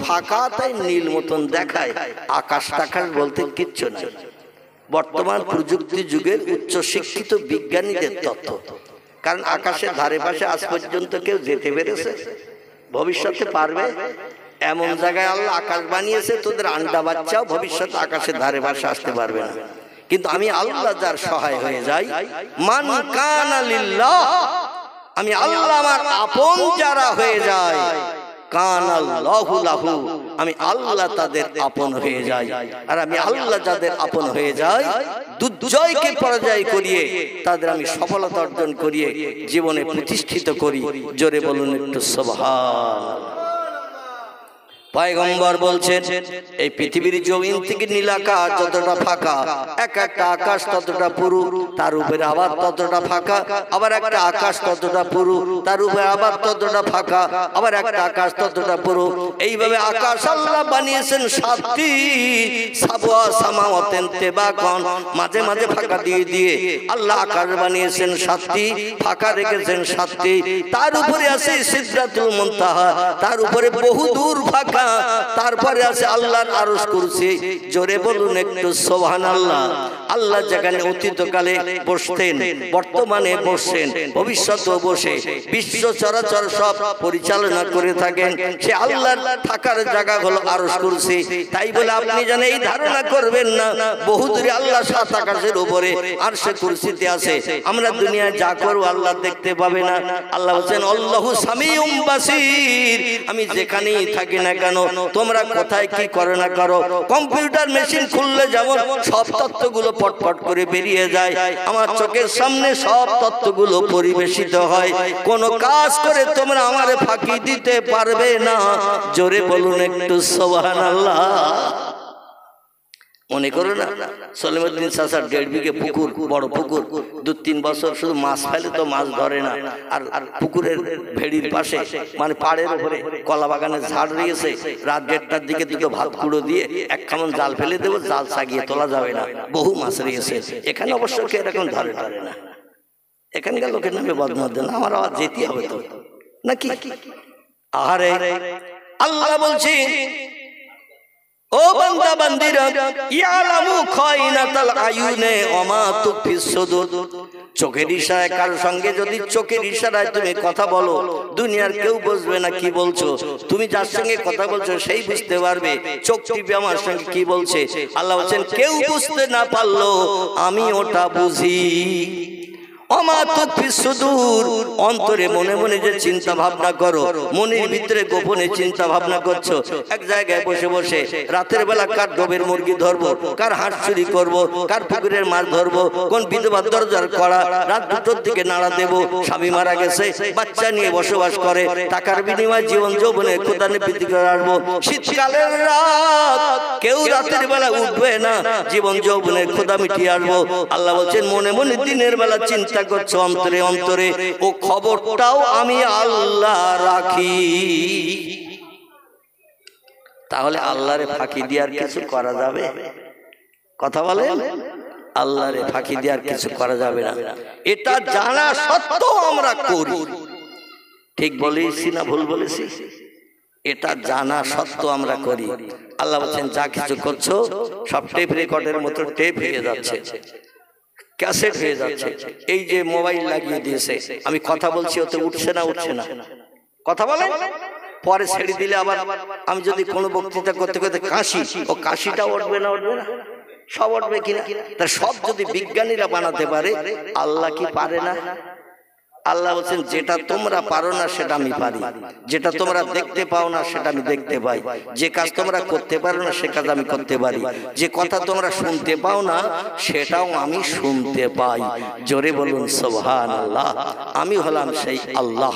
ফাঁকা, তাই নীল মতন দেখায়। আকাশ টাকাশ বলতে কিচ্ছু নাই। বর্তমান প্রযুক্তি যুগের উচ্চ শিক্ষিত বিজ্ঞানীদের তথ্য। কারণ আকাশের ধারে পাশে আজ পর্যন্ত কেউ যেতে পেরেছে? ভবিষ্যতে পারবে? এমন জায়গায় আল্লাহ আকাশ বানিয়েছে, তোদের আন্ডা বাচ্চাও ভবিষ্যতে আকাশের ধারে পাশে আসতে পারবে না। কিন্তু আমি আল্লাহ যার সহায় হয়ে যাই, মান কানা লিল্লাহ, আমি আল্লাহ আমার আপন যারা হয়ে যায়, কানাল্লাহু লাহু, আমি আল্লাহ তাদের আপন হয়ে যাই। আর আমি আল্লাহ যাদের আপন হয়ে যাই, দুর্জয়কে পরাজয় করিয়ে তাদের আমি সফলতা অর্জন করিয়ে জীবনে প্রতিষ্ঠিত করি। জোরে বলুন একটু সুবহানাল্লাহ। পয়গম্বর বলছেন, এই পৃথিবীর জমিন থেকে নীল আকাশ যতটা ফাঁকা, এক একটা আকাশ ততটা পুরু, তার উপরে আবার ততটা ফাঁকা, আবার একটা আকাশ ততটা পুরু, তার উপরে আবার ততটা ফাঁকা, আবার একটা আকাশ ততটা পুরু। এইভাবে আকাশ আল্লাহ বানিয়েছেন সাতটি, সাবওয়া সামাওয়াতেন তিবাকান, মাঝে মাঝে ফাঁকা দিয়ে দিয়ে আল্লাহ আকাশ বানিয়েছেন সাতটি, ফাঁকা রেখেছেন সাতটি। তার উপরে আছে সিদরাতুল মুনতাহা, তার উপরে বহু দূর ফাঁকা। তারপরে আছে আল্লাহর আরশ কুরসি। জোরে বলুন একটু সুবহানাল্লাহ। আল্লাহ যেখানে অতীতকালে বসতেন, বর্তমানে বসছেন, ভবিষ্যতেও বসে বিশ্ব চরাচর সব পরিচালনা করে থাকেন, সে আল্লাহর থাকার জায়গা হলো আরশ কুরসি। তাই বলে আপনি যেন এই ধারণা করবেন না বহু দূরে আল্লাহ সাত আকাশের উপরে আরশে কুরসিতে আছে, আমরা দুনিয়ায় যা করব আল্লাহ দেখতে পাবে না। আল্লাহ বলেন আল্লাহু সামিউম বাসীর, আমি যেখানেই থাকি না কেন, তোমরা কোথায় কি করো না করো, কম্পিউটার মেশিন খুললে যেমন সব তথ্যগুলো পটপট করে বেরিয়ে যায়, আমার চোখের সামনে সব তথ্যগুলো পরিবেশিত হয়। কোন কাজ করে তোমরা আমারে ফাঁকি দিতে পারবে না। জোরে বলুন একটু সুবহানাল্লাহ। মনে করো না সলিমুদ্দিন চাচার 1.5 বিঘে পুকুর, বড় পুকুর, 2-3 বছর শুধু মাছ ফেলে তো মাছ ধরে না। আর পুকুরের ভেড়ির পাশে মানে পাড়ের উপরে কলা বাগানে ঝাড় দিয়েছে, রাত 1:30টার দিকে দুটো ভাত কুড়ো দিয়ে এক খামন জাল ফেলে দেবো, জাল সাগিয়ে তোলা যাবে না, বহু মাছ রয়েছে। এখানে অবশ্য কে এরকম ধরে না, এখানকার লোকের নামে বদনাম দেন, আমার আবার যেতে হবে তো নাকি? আরে আল্লাহ বলছি, ও বান্দা বান্দিরা, ইয়ালামু খায়নাতাল আয়ুনে ওয়া মা তুখফিস সুদুর। চোখের ইশারায় কারোর সঙ্গে যদি চোখের ইশারায় তুমি কথা বলো, দুনিয়ার কেউ বুঝবে না কি বলছো, তুমি যার সঙ্গে কথা বলছো সেই বুঝতে পারবে চোখ টিপে আমার সঙ্গে কি বলছে। আল্লাহ বলেন কেউ বুঝতে না পারলো আমি ওটা বুঝি। ওমা তুখফিস সুদূর, অন্তরে মনে মনে যে চিন্তা ভাবনা করো, মনের ভিতরে গোপনে চিন্তা ভাবনা করছো, এক জায়গায় বসে বসে রাতের বেলা কার ডোবের মুরগি ধরবো, কার হাঁস চুরি করবো, কার পুকুরের মাছ ধরবো, কোন বিধবার দরজার কড়া রাত 2টোর দিকে নাড়া দেবো, স্বামী মারা গেছে, বাচ্চা নিয়ে বসবাস করে, টাকার বিনিময়ে জীবন যৌবনে কোদানে বৃদ্ধি করে আসবো। শীতকালের রাত, কেউ রাতের বেলা উঠবে না, জীবন যৌবনের ক্ষুধা মিটিয়ে আসবো। আল্লাহ বলছেন মনে মনে দিনের বেলা চিন্তা করছো অন্তরে অন্তরে, ও খবরটাও আমি আল্লাহ রাখি। তাহলে আল্লাহরে ফাঁকি দেওয়ার কিছু করা যাবে? কথা বলেন, আল্লাহরে ফাঁকি দেওয়ার কিছু করা যাবে না। এটা জানা সত্ত্বেও আমরা করি। ঠিক বলেছি না ভুল বলেছি? এটা জানা সত্ত্বেও আমরা করি। আল্লাহ বলছেন যা কিছু করছো সব টেপ রেকর্ডের মতো টেপ হয়ে যাচ্ছে, ক্যাসেট হয়ে যাচ্ছে। এই যে মোবাইল লাগিয়ে দিয়েছে, আমি কথা বলছি ওতে উঠছে না, উঠছে না, কথা বলেন, পরে ছেড়ে দিলে আবার আমি যদি কোনো বক্তৃতা করতে করতে কাশি, ও কাশিটা উঠবে না, উঠবে না, সব উঠবে কিনা? তা সব যদি বিজ্ঞানীরা বানাতে পারে, আল্লাহ কি পারে না? আল্লাহ বলছেন যেটা তোমরা পারো না সেটা আমি পারি, যেটা তোমরা দেখতে পাও না সেটা আমি দেখতে পাই, যে কাজ তোমরা করতে পারো না সে কাজ আমি করতে পারি, যে কথা তোমরা শুনতে পাও না সেটাও আমি শুনতে পাই। জোরে বলুন সুবহানাল্লাহ। আমি হলাম সেই আল্লাহ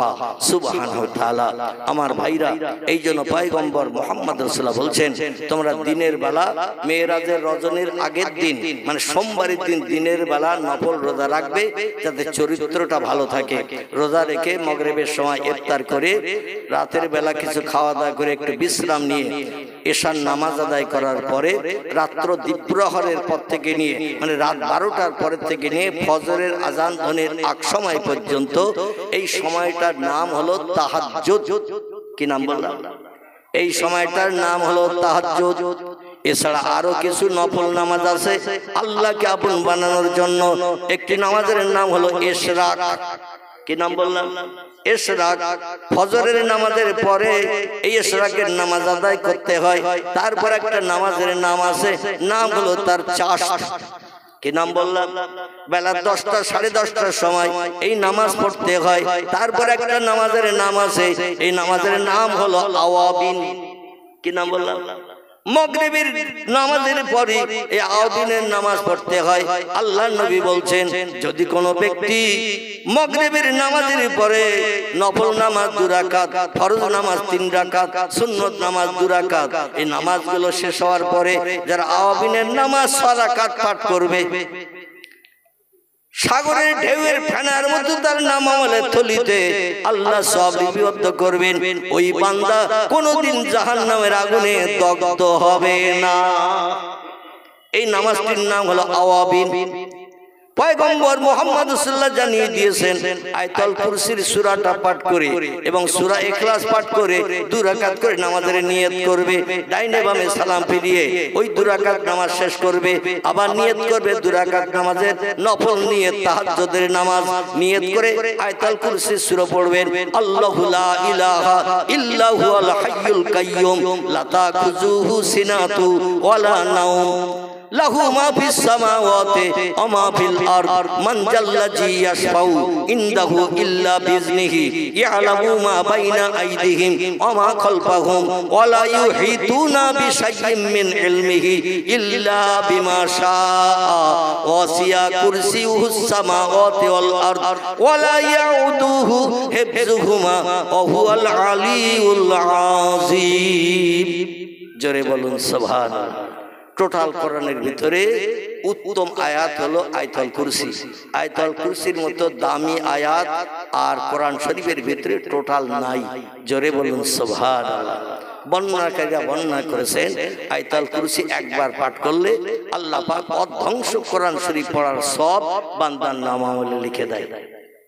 সুবহানাহু ওয়া তাআলা। আমার ভাইরা, এই জন্য পয়গম্বর মুহাম্মদ রাসূলুল্লাহ বলছেন তোমরা দিনের বেলা মেরাজের রজনীর আগের দিন মানে সোমবারের দিন দিনের বেলা নফল রোজা রাখবে যাতে চরিত্রটা ভালো থাকে। রোজা রেখে মাগরিবের সময় ইফতার করে রাতের বেলা কিছু খাওয়া দাওয়া করে একটু বিশ্রাম নিয়ে এশার নামাজ আদায় করার পরে রাত্র দ্বিপ্রহরের পর থেকে নিয়ে মানে রাত 12টার পর থেকে নিয়ে ফজরের আজান ধ্বনির আগ সময় পর্যন্ত এই সময়টার নাম হলো তাহাজ্জুদ। কি নাম বললাম? এই সময়টার নাম হলো তাহাজ্জুদ। এছাড়া আরো কিছু নফল নামাজ আছে আল্লাহকে আপন বানানোর জন্য। একটি নামাজের নাম হলো ইশরাক। কি নাম বললাম? ইশরাক। ফজরের নামাজের পরে এই ইশরাকের নামাজ আদায় করতে হয়। তারপর একটা নামাজের নাম আছে, নাম হলো তার চাশত। কি নাম বললাম? বেলা 10টা 10:30টার সময় এই নামাজ পড়তে হয়। তারপর একটা নামাজের নাম আছে, এই নামাজের নাম হলো আওয়াবিন। কি নাম বললাম? মাগরিবের নামাজের পরে এই আওয়াবিনের নামাজ পড়তে হয়। আল্লাহর নবী বলছেন, যদি কোনো ব্যক্তি মাগরিবের নামাজের পরে নফল নামাজ 2 রাকাত, ফরজ নামাজ 3 রাকাত, সুন্নত নামাজ 2 রাকাত, এই নামাজগুলো শেষ হওয়ার পরে যারা আওয়াবিনের নামাজ 6 রাকাত পাঠ করবে, সাগরের ঢেউয়ের ফেনার মতো তার নাম আমলের থলিতে আল্লাহ সব লিপিবদ্ধ করবেন। ওই বান্দা কোনোদিন জাহান্নামের আগুনে দগ্ধ হবে না। এই নামাজটির নাম হলো আওয়াবিন। পয়গম্বর মুহাম্মদ সাল্লাল্লাহু জানিয়ে দিয়েছেন, আয়াতুল কুরসির সূরাটা পাঠ করে এবং সূরা ইখলাস পাঠ করে 2 রাকাত করে নামাজের নিয়ত করবে। ডাইনে বামে সালাম ফিরিয়ে ওই 2 রাকাত নামাজ শেষ করবে। আবার নিয়ত করবে 2 রাকাত নামাজের নফল নিয়ত, তাহাজ্জুদের নামাজ নিয়ত করে আয়াতুল কুরসির সূরা পড়বেন। আল্লাহু লা ইলাহা ইল্লা হুয়াল হাইয়ুল কাইয়্যুম লা তাখুযুহু সিনাতু ওয়ালা নাওম লাহু মা ফিস সামাওয়াতি ওয়া মা ফিল আরদ মান জাল্লাযী ইয়াশফাউ ইনদাহু ইল্লা বিইজনিহি ইয়ালামু মা বাইনা আইদিহিম ওয়া মা খালফাহুম ওয়া লা ইউহিতুনা বিশাইইন মিন ইলমিহি ইল্লা বিমা শাআ ওয়াসিয়া কুরসিয়ুহুস সামাওয়াতি ওয়াল আরদ ওয়া লা ইয়াউদুহু হিফযুহুমা ওয়া হুয়াল আলিয়্যুল আযীম। জোরে বলুন সুবহানাল্লাহ। টোটাল কোরআনের ভিতরে উত্তম আয়াত হলো আয়াতুল কুরসি। আয়াতুল কুরসির মতো দামি আয়াত আর কোরআন শরীফের ভিতরে টোটাল নাই। জোরে বলুন সুবহানাল্লাহ। বর্ণনাকারীরা বর্ণনা করেছেন, আয়াতুল কুরসি একবার পাঠ করলে আল্লাহ পাক অধ্বংস কোরআন শরীফ পড়ার সব বান্দার নামামলে লিখে দেয়।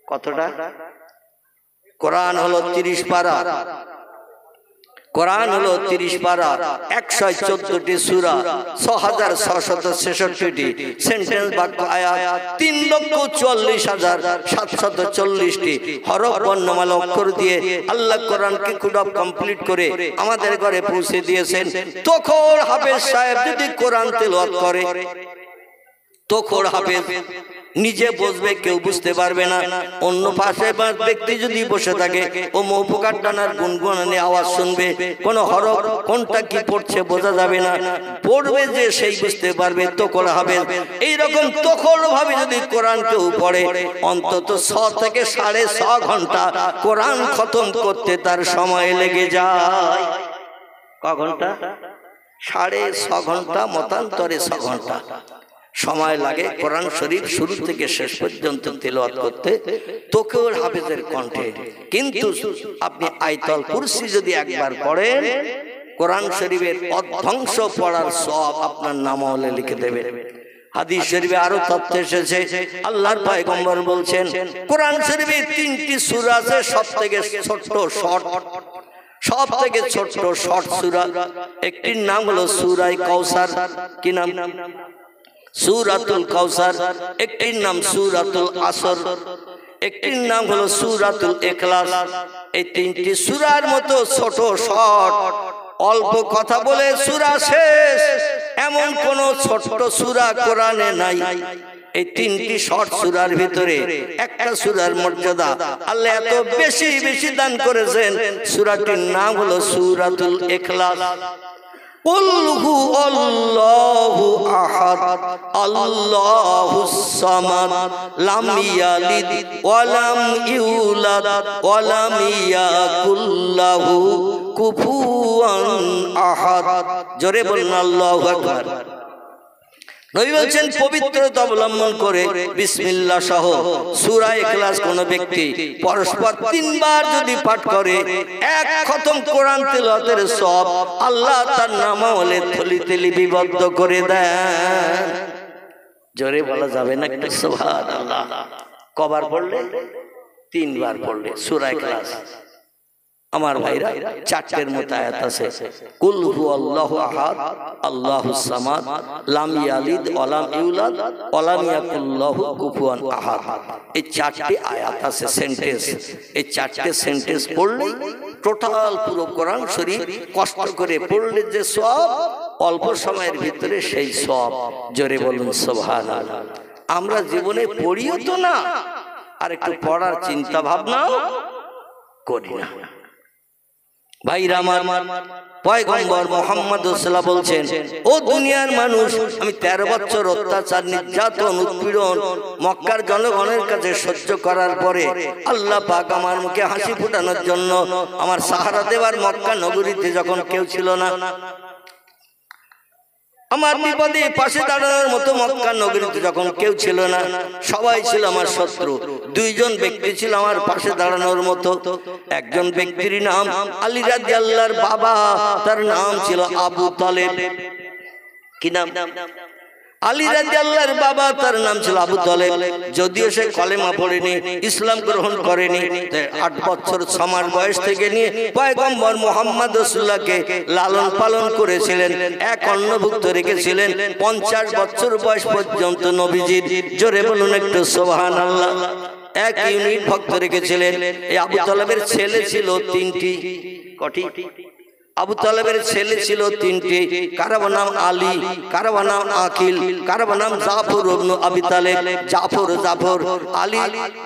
কতটা? কোরআন হলো 30 পারা। কোরআন হলো 30 পারা, 114টি সূরা, 6666টি সেন্টেন্স বাক্য আয়াত, 3,44,740টি হরফ বর্ণমালা অক্ষর দিয়ে আল্লাহ কোরআনকে খুব কমপ্লিট করে আমাদের ঘরে পৌঁছে দিয়েছেন। তখন হাফেজ সাহেব যদি কোরআন তেলাওয়াত করে, তখন হাফেজ নিজে বসবে, কেউ বুঝতে পারবে না। অন্য পাশে ব্যক্তি যদি বসে থাকে, ও মৌপকার ডানার গুনগুনানি আওয়াজ শুনবে, কোন হরফ কোনটা কি পড়ছে বোঝা যাবে না। পড়বে যে সেই বুঝতে পারবে, তখন হাফেজ। এইরকম তখন ভাবে যদি কোরআন কেউ পড়ে, অন্তত 6 থেকে 6.5 ঘন্টা কোরআন খতম করতে তার সময় লেগে যায়। ক ঘন্টা? 6.5 ঘন্টা, মতান্তরে 6 ঘন্টা সময় লাগে কোরআন শরীফ শুরু থেকে শেষ পর্যন্ত তেলাওয়াত করতে, তোকেও হাফেজের কণ্ঠে। কিন্তু আপনি আয়াতুল কুরসি যদি একবার পড়েন, কোরআন শরীফের অধ্বংস পড়ার সওয়াব আপনার নামামলে লিখে দেবে। হাদিস শরীফে আরো তথ্য এসেছে, আল্লাহর পয়গম্বর বলছেন, কোরআন শরীফে 3টি সূরা আছে সবথেকে ছোট শর্ট, সব থেকে ছোট শর্ট সূরা। একটির নাম হলো সূরা কাউসার। কি নাম? সূরাতুল কাউসার। একটির নাম সূরাতুল আসর, একটির নাম হলো সূরাতুল ইখলাস। এই 3টি সূরার মতো ছোট শর্ট, অল্প কথা বলে সূরা শেষ, এমন কোন ছোট সূরা কোরআনে নাই। এই 3টি শর্ট সূরার ভিতরে একটা সূরার মর্যাদা আল্লাহ এত বেশি বেশি দান করেছেন, সূরাটির নাম হলো সূরাতুল ইখলাস। কুল হু আল্লাহু আহাদ আল্লাহুস সামাদ লাম ইয়ালিদ ওয়া লাম ইউলাদ ওয়া লাম ইয়াকুল লাহু কুফুয়ান আহাদ। জোরে বলুন আল্লাহু আকবার। নবী বলেন, পবিত্রতা অবলম্বন করে বিসমিল্লাহ সহ সূরা ইখলাস কোন ব্যক্তি পরস্পর 3 বার যদি পাঠ করে, 1 খতম কোরআন তেলাওয়াতের সওয়াব আল্লাহ তার নামামলে থলিতে লিপিবদ্ধ করে দেন। জোরে বলা যাবে না একটু সুবহানাল্লাহ? কবার পড়লে? 3 বার পড়লে সূরা ইখলাস। আমার ভাইরা চারটের মতো আয়াত আছে, কুল হুয়াল্লাহু আহাদ আল্লাহুস সামাদ লাম ইয়ালিদ ওয়া লাম ইউলাদ ওয়া লাম ইয়াকুল লাহু কুফুয়ান আহাদ। এই চারটি আয়াত আছে, সেন্টেন্স। এই চারটি সেন্টেন্স পড়লে টোটাল পুরো কোরআন শরীফ কষ্ট করে পড়লে যে সওয়াব, অল্প সময়ের ভিতরে সেই সওয়াব। জোরে বলুন সুবহানাল্লাহ। আমরা জীবনে পড়িও তো না, আর একটু পড়ার চিন্তা ভাবনাও করি না। ভাইরা আমার, পয়গম্বর মুহাম্মদ সাল্লাল্লাহু বলছেন, ও দুনিয়ার মানুষ, আমি 13 বছর অত্যাচার, নির্যাতন, উৎপীড়ন মক্কার জনগণের কাছে সহ্য করার পরে আল্লাহ পাক আমার মুখে হাসি ফোটানোর জন্য আমার সাহারা দেওয়ার মক্কা নগরীতে যখন কেউ ছিল না, আমার বিপদে পাশে দাঁড়ানোর মতো মক্কা নগরীতে যখন কেউ ছিল না, সবাই ছিল আমার শত্রু। দুইজন ব্যক্তি ছিল আমার পাশে দাঁড়ানোর মতো। একজন ব্যক্তির নাম আলী রাদিয়াল্লাহর বাবা, তার নাম ছিল আবু তালেব। কি নাম? আলী রাদিয়াল্লাহর বাবা, তার নাম ছিল আবু তালেব। যদিও সে কলেমা পড়েনি, ইসলাম গ্রহণ করেনি, 8 বছর 6 মাস বয়স থেকে নিয়ে পয়গম্বর মুহাম্মদ রাসূলুল্লাহকে লালন পালন করেছিলেন, এক অন্নভুক্ত রেখেছিলেন 50 বছর বয়স পর্যন্ত নবীজির। জোরে বলুন একটু সুবহানাল্লাহ। এক ইউনিট ভক্ত রেখেছিলেন। এই আবু তালেবের ছেলে ছিল 3টি। কটি? আবু তালেবের ছেলে ছিল 3টি। কারো নাম আলী, কারো নাম আকিল, কারো নাম জাফর ইবনে আবি তালেব। জাফর আলী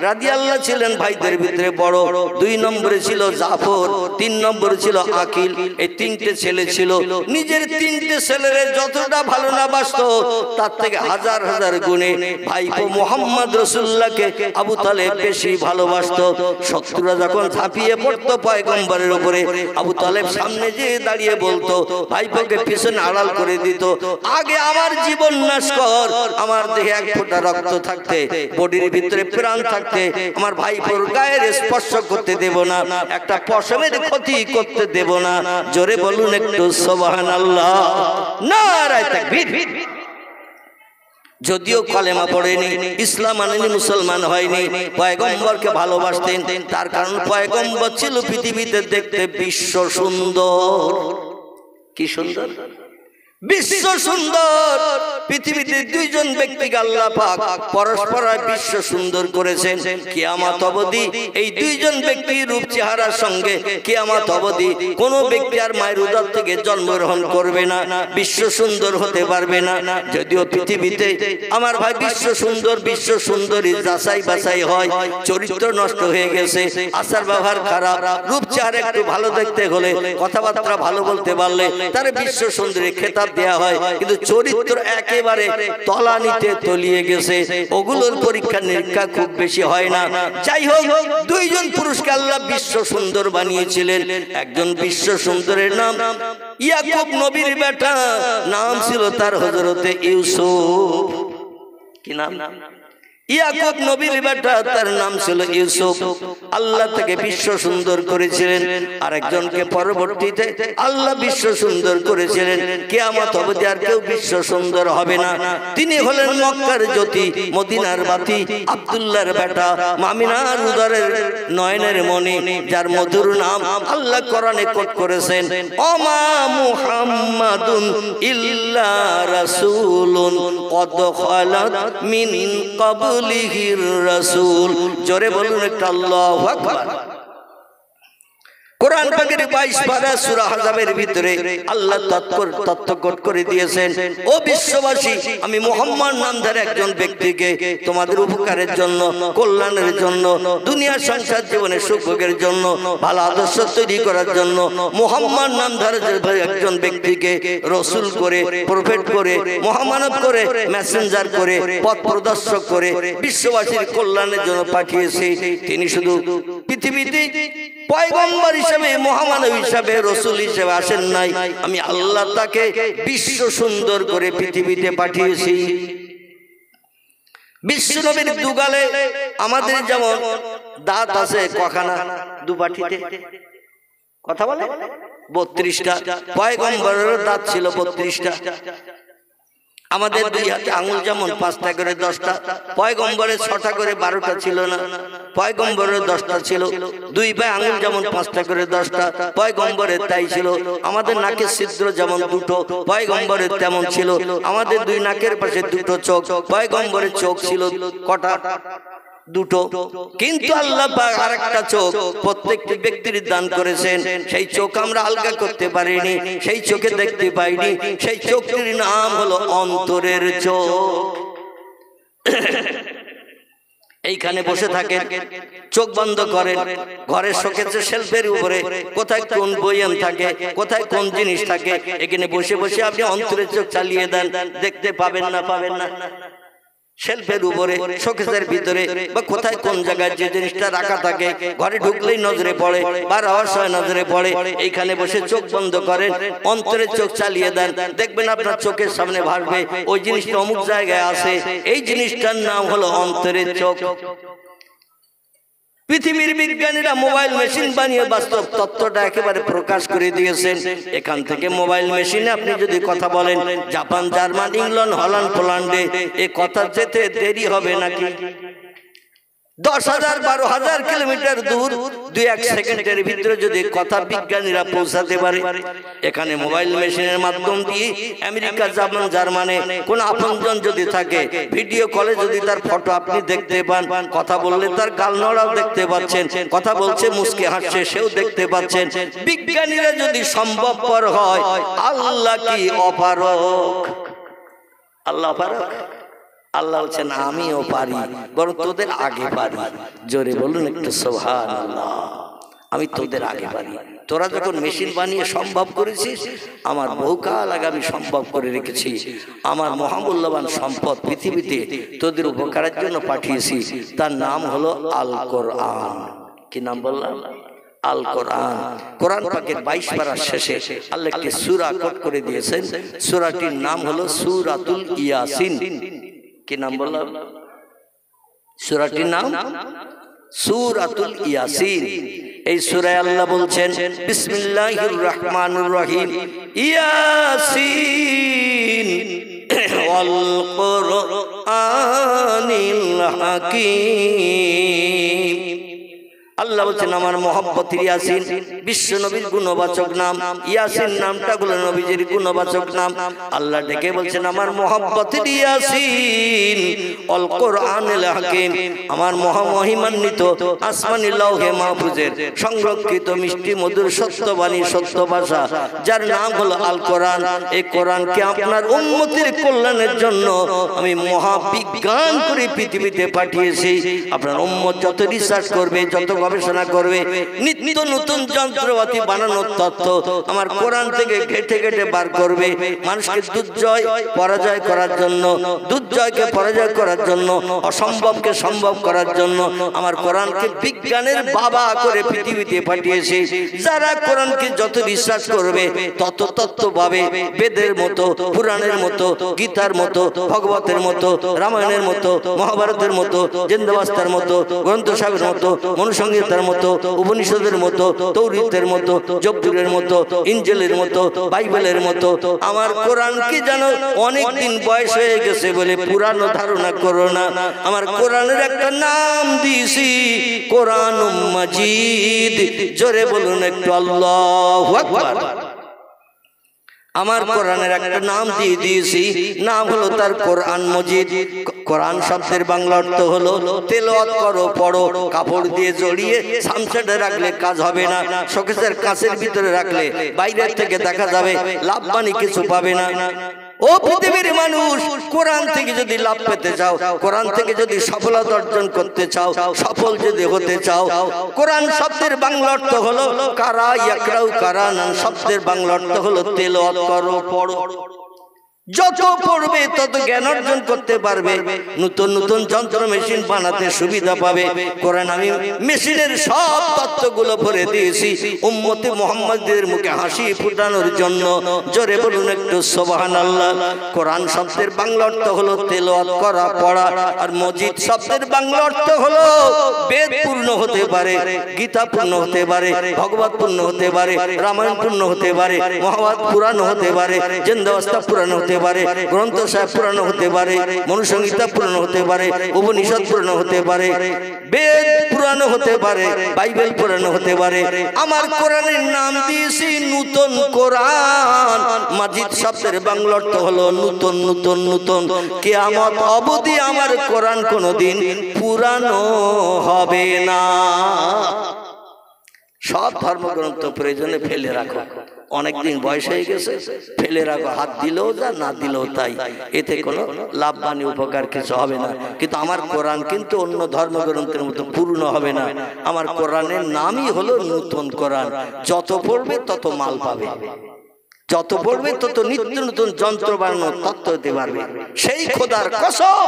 রাদিয়াল্লাহু ছিলেন ভাইদের ভিতরে বড়। 2 নম্বরে ছিল জাফর, 3 নম্বরে ছিল আকিল। এই 3টে ছেলে ছিল। নিজের 3টে ছেলেরে যতটা ভালো না বাসত, তার থেকে হাজার হাজার গুণে ভাইপো মুহাম্মদ রাসূলুল্লাহকে আবু তালেব বেশি ভালোবাসত। শত্রুরা যখন ঝাঁপিয়ে পড়তো পয়গম্বরের উপরে, আবু তালেব সামনে যে দাঁড়িয়ে বলতো, ভাইপোকে পিছনে আড়াল করে দিত, আগে আমার জীবন নাশ কর, আমার দেহে এক ফোঁটা রক্ত থাকতে, বডির ভিতরে প্রাণ থাকতে আমার ভাইপোর গায়ের স্পর্শ করতে দেব না, একটা পশমের ক্ষতি করতে দেব না। জোরে বলুন একটু সুবহানাল্লাহ, নারায়ে তাকবীর। যদিও কলেমা পড়েনি, ইসলাম আনেনি, মুসলমান হয়নি, পয়গম্বরকে ভালোবাসতেন। তার কারণ পয়গম্বর ছিল পৃথিবীতে দেখতে বিশ্ব সুন্দর। কি সুন্দর? বিশ্ব সুন্দর। পৃথিবীতে 2জন ব্যক্তিকে আল্লাহ পাক পরস্পর বিশ্ব সুন্দর করেছেন। কিয়ামত অবধি এই 2জন ব্যক্তির রূপ চেহারার সঙ্গে কিয়ামত অবধি কোন ব্যক্তি আর মায়ের উদর থেকে জন্মগ্রহণ করবে না, বিশ্ব সুন্দর হতে পারবে না। যদিও পৃথিবীতে আমার ভাই বিশ্ব সুন্দরী যাচাই বাছাই হয়, চরিত্র নষ্ট হয়ে গেছে, আচার ব্যবহার খারাপ, রূপ চেহারা একটু ভালো দেখতে হলে, কথাবার্তা ভালো বলতে পারলে তার বিশ্ব সুন্দরী খেতাব দেয়া হয়, কিন্তু চরিত্র একেবারে তলানিতে তলিয়ে গেছে, ওগুলোর পরীক্ষা নিরীক্ষা খুব বেশি হয় না। যাই হোক, 2জন পুরুষকে আল্লাহ বিশ্ব সুন্দর বানিয়েছিলেন। একজন বিশ্ব সুন্দরের নাম ইয়াকুব নবীর বেটা, নাম ছিল তার হযরতে ইউসুফ। কি নাম? ইয়াকুব নবীর বেটা, তার নাম ছিল ইউসুফ। আল্লাহ তাকে বিশ্ব সুন্দর করেছিলেন। আরেকজনকে পরবর্তীতে আল্লাহ বিশ্ব সুন্দর করেছিলেন। কিয়ামত অবধি আর কেউ বিশ্ব সুন্দর হবে না। তিনি হলেন মক্কার জ্যোতি, মদিনার বাতি, আব্দুল্লাহর বেটা, মামিনার উদরের নয়নের মণি, যার মধুর নাম আল্লাহ কোরআনে কোট করেছেন, ওমা মুহাম্মাদুন ইল্লা রাসূলুন ক্বাদ খালাত মিন ক্বাবলিহির রাসূল। জোরে বলুন একটা আল্লাহু আকবার। কোরআন পাকের 22 পারা সূরা আহজাবের ভিতরে আল্লাহ তত্ত্ব কোট করে দিয়েছেন, ও বিশ্ববাসী, আমি মুহাম্মদ নামধারী একজন ব্যক্তিকে তোমাদের উপকারের জন্য, কল্যাণের জন্য, দুনিয়ার সংসার জীবনের সুখভোগের জন্য, ভালো আদর্শ তৈরি করার জন্য মুহাম্মদ নামধারী একজন ব্যক্তিকে রাসূল করে, প্রফেট করে, মহামানব করে, মেসেঞ্জার করে, পথ প্রদর্শক করে বিশ্ববাসীর কল্যাণের জন্য পাঠিয়েছি। তিনি শুধু পৃথিবীতে পয়গম্বর হিসেবে, মহামানব হিসেবে, রাসূল হিসেবে আসেন নাই, আমি আল্লাহ তাকে বিশ্ব সুন্দর করে পৃথিবীতে পাঠিয়েছি। বিশ্ব নবীর দুগালে আমাদের যেমন দাঁত আছে কখানা, দুপাটিতে, কথা বলে 32টা, পয়গম্বরের দাঁত ছিল 32টা। আমাদের দুই হাতে আঙুল যেমন 5টা করে 10টা, পয়গম্বরের 6টা করে 12টা ছিল না, পয়গম্বরের 10টা ছিল। দুই পায়ে আঙুল যেমন 5টা করে 10টা, পয়গম্বরের তাই ছিল। আমাদের নাকের ছিদ্র যেমন 2টো, পয়গম্বরের তেমন ছিল। আমাদের দুই নাকের পাশে 2টো চোখ, পয়গম্বরের চোখ ছিল কটা? 2টো। কিন্তু আল্লাহ পাক আরেকটা চোখ প্রত্যেকটি ব্যক্তির দান করেছেন। সেই চোখ আমরা আলগা করতে পারিনি, সেই চোখে দেখতে পাইনি। সেই চোখটির নাম হলো অন্তরের চোখ। এইখানে বসে থাকেন, চোখ বন্ধ করেন, ঘরের শোকেসের শেলফের উপরে কোথায় কোন বইয়ান থাকে, কোথায় কোন জিনিস থাকে, এখানে বসে বসে আপনি অন্তরের চোখ চালিয়ে দেন, দেখতে পাবেন না? পাবেন না? শেলফের উপরে, শোকেসের ভিতরে বা কোথায় কোন জায়গায় যে জিনিসটা রাখা থাকে, ঘরে ঢুকলেই নজরে পড়ে, বার হওয়ার সময় নজরে পড়ে। এইখানে বসে চোখ বন্ধ করেন, অন্তরের চোখ চালিয়ে দেন, দেখবেন আপনার চোখের সামনে ভাসবে ওই জিনিসটা অমুক জায়গায় আছে। এই জিনিসটার নাম হলো অন্তরের চোখ। পৃথিবীর বিজ্ঞানীরা মোবাইল মেশিন বানিয়ে বাস্তব তত্ত্বটা একেবারে প্রকাশ করে দিয়েছেন। এখান থেকে মোবাইল মেশিনে আপনি যদি কথা বলেন, জাপান, জার্মান, ইংল্যান্ড, হল্যান্ড, পোল্যান্ডে, এ কথা যেতে দেরি হবে নাকি? 10,000 12,000 কিলোমিটার দূর 2-1 সেকেন্ডের ভিতরে যদি কথা বিজ্ঞানীরা পৌঁছাতে পারে, এখানে মোবাইল মেশিনের মাধ্যম দিয়ে আমেরিকা, জাপান, জার্মানে কোন আপনজন যদি থাকে, ভিডিও কলে যদি তার ফটো আপনি দেখতে পান, কথা বললে তার গাল নড়াও দেখতে পাচ্ছেন, কথা বলছে মুস্কি হাসছে সেও দেখতে পাচ্ছেন। বিজ্ঞানীরা যদি সম্ভবপর হয়, আল্লাহ কি অপারক? আল্লাহ অপারক? আল্লাহ বলছেন আমিও পারি, বরং তোদের আগে পারি। জোরে বলুন একটু সুবহানাল্লাহ। আমি তোদের আগে পারি। তোরা যখন মেশিন বানিয়ে সম্ভব করেছিস, আমার বহুকাল আগে আমি সম্ভব করে রেখেছি। আমার মহামূল্যবান সম্পদ পৃথিবীতে তোদের উপকারের জন্য পাঠিয়েছি, তার নাম হলো আল কোরআন। কি নাম বললাম? আল কোরআন। কোরআন পাকের 22 পারার শেষে আল্লাহ একটি সূরা কোট করে দিয়েছেন। সূরাটির নাম হলো সূরাতুল ইয়াসিন। কি নাম বললাম? সূরাটির নাম সূরাতুল ইয়াসিন। এই সূরায় আল্লাহ বলছেন, বিসমিল্লাহির রহমানির রহিম, ইয়াসিন ওয়াল কুরআনিল হাকীম। আল্লাহ বলছেন আমার মহব্বতের ইয়াসিন, বিশ্ব নবীর গুণবাচক নাম। ইয়াসিন নামটা হলো নবীজির গুণবাচক নাম। আল্লাহ ডেকে বলছেন আমার মহব্বতের ইয়াসিন অল কোরআনিল হাকীম, আমার মহামহিমান্বিত আসমানি লৌহে মাহফুজের সংরক্ষিত মিষ্টি মধুর সত্যবাণী, সত্য ভাষা, যার নাম হলো আল কোরআন। এই কোরআনকে আপনার উম্মতের কল্যাণের জন্য আমি মহাবিজ্ঞান করে পৃথিবীতে পাঠিয়েছি। আপনার উম্মত যত রিসার্চ করবে, যত গবেষণা করবে, নিত্য নতুন যন্ত্রপাতি বানানোর তত্ত্ব আমার কোরআন থেকে ঘেটে ঘেটে বার করবে। মানুষকে দুর্জয় পরাজয় করার জন্য, দুর্জয়কে পরাজয় করার জন্য, অসম্ভবকে সম্ভব করার জন্য আমার কোরআনকে বিজ্ঞানের বাবা করে পৃথিবীতে পাঠিয়েছে। যারা কোরআনকে যত বিশ্বাস করবে, তত তত্ত্ব পাবে। বেদের মতো, পুরাণের মতো, গীতার মতো, ভগবতের মতো, রামায়ণের মতো, মহাভারতের মতো, জিন্দাবাস্তার মতো, গ্রন্থ সাহেবের মতো, মনুসংহিতার মতো, উপনিষদের মতো, তৌরাতের মতো, জবুরের মতো, ইনজিলের মতো, বাইবেলের মতো। আমার কোরআনকে জানো অনেক দিন বয়স হয়ে গেছে বলে পুরানো ধারণা করো না। আমার কোরআনের একটা নাম দিয়েছি কোরআনুম মাজিদ। জোরে বলুন একটু আল্লাহু আকবার। আমার কোরআনের একটা নাম দিয়ে দিয়েছি, নাম হলো তার কোরআন মজিদ। কোরআন শব্দের বাংলা অর্থ হলো তেলাওয়াত করো, পড়ো। কাপড় দিয়ে জড়িয়ে সামসেটে রাখলে কাজ হবে না, শোকেসের কাঁচের ভিতরে রাখলে বাইরের থেকে দেখা যাবে, লাভ মানে কিছু পাবে না। ও পৃথিবীর মানুষ, কোরআন থেকে যদি লাভ পেতে চাও, কোরআন থেকে যদি সফলতা অর্জন করতে চাও, সফল যদি হতে চাও, কোরআন শব্দের বাংলা অর্থ হলো কারা ইয়াকরাউ কারানান, শব্দের বাংলা অর্থ হলো তেলাওয়াত করো, পড়ো। যত পড়বে তত জ্ঞান অর্জন করতে পারবে, নতুন নতুন যন্ত্র মেশিন বানাতে সুবিধা পাবে। কোরআন আমি মেশিনের সব তত্ত্বগুলো ভরে দিয়েছি উম্মতে মুহাম্মাদের মুখে হাসি ফুটানোর জন্য। জোরে বলুন একটু সুবহানাল্লাহ। কোরআন শব্দের বাংলা অর্থ হলো তেলাওয়াত করা, পড়া। আর মজিদ শব্দের বাংলা অর্থ হলো বেদ পূর্ণ হতে পারে, গীতা পূর্ণ হতে পারে, ভগবত পূর্ণ হতে পারে, রামায়ণ পূর্ণ হতে পারে, মহাভারত পুরাণ হতে পারে, জিন্দাবাস্তা পুরাণ হতে পারে, গ্রন্থ সাহেব পুরানো হতে পারে, মনুসংহিতা পুরানো হতে পারে, উপনিষদ পুরানো হতে পারে, বেদ পুরানো হতে পারে, বাইবেল পুরানো হতে পারে। আমার কোরআনের নাম দিয়েছি নূতন কোরআন। মাজিদ শব্দের বাংলা অর্থ হলো নূতন, নূতন, নূতন। কিয়ামত অবধি আমার কোরআন কোনোদিন পুরানো হবে না। সব ধর্মগ্রন্থ প্রয়োজনে ফেলে রাখো, অনেকদিন বয়স হয়ে গেছে, ফেলে রাখো, হাত দিলেও যা না দিলেও তাই, এতে কোনো লাভবান উপকার কিছু হবে না। কিন্তু আমার কোরআন কিন্তু অন্য ধর্মগ্রন্থের মতো পূর্ণ হবে না। আমার কোরআনের নামই হলো নূতন কোরআন। যত পড়বে তত মাল পাবে, যত পড়বে তত নিত্য নতুন যন্ত্র বানানোর তত্ত্ব দিতে পারবে। সেই খোদার কসম,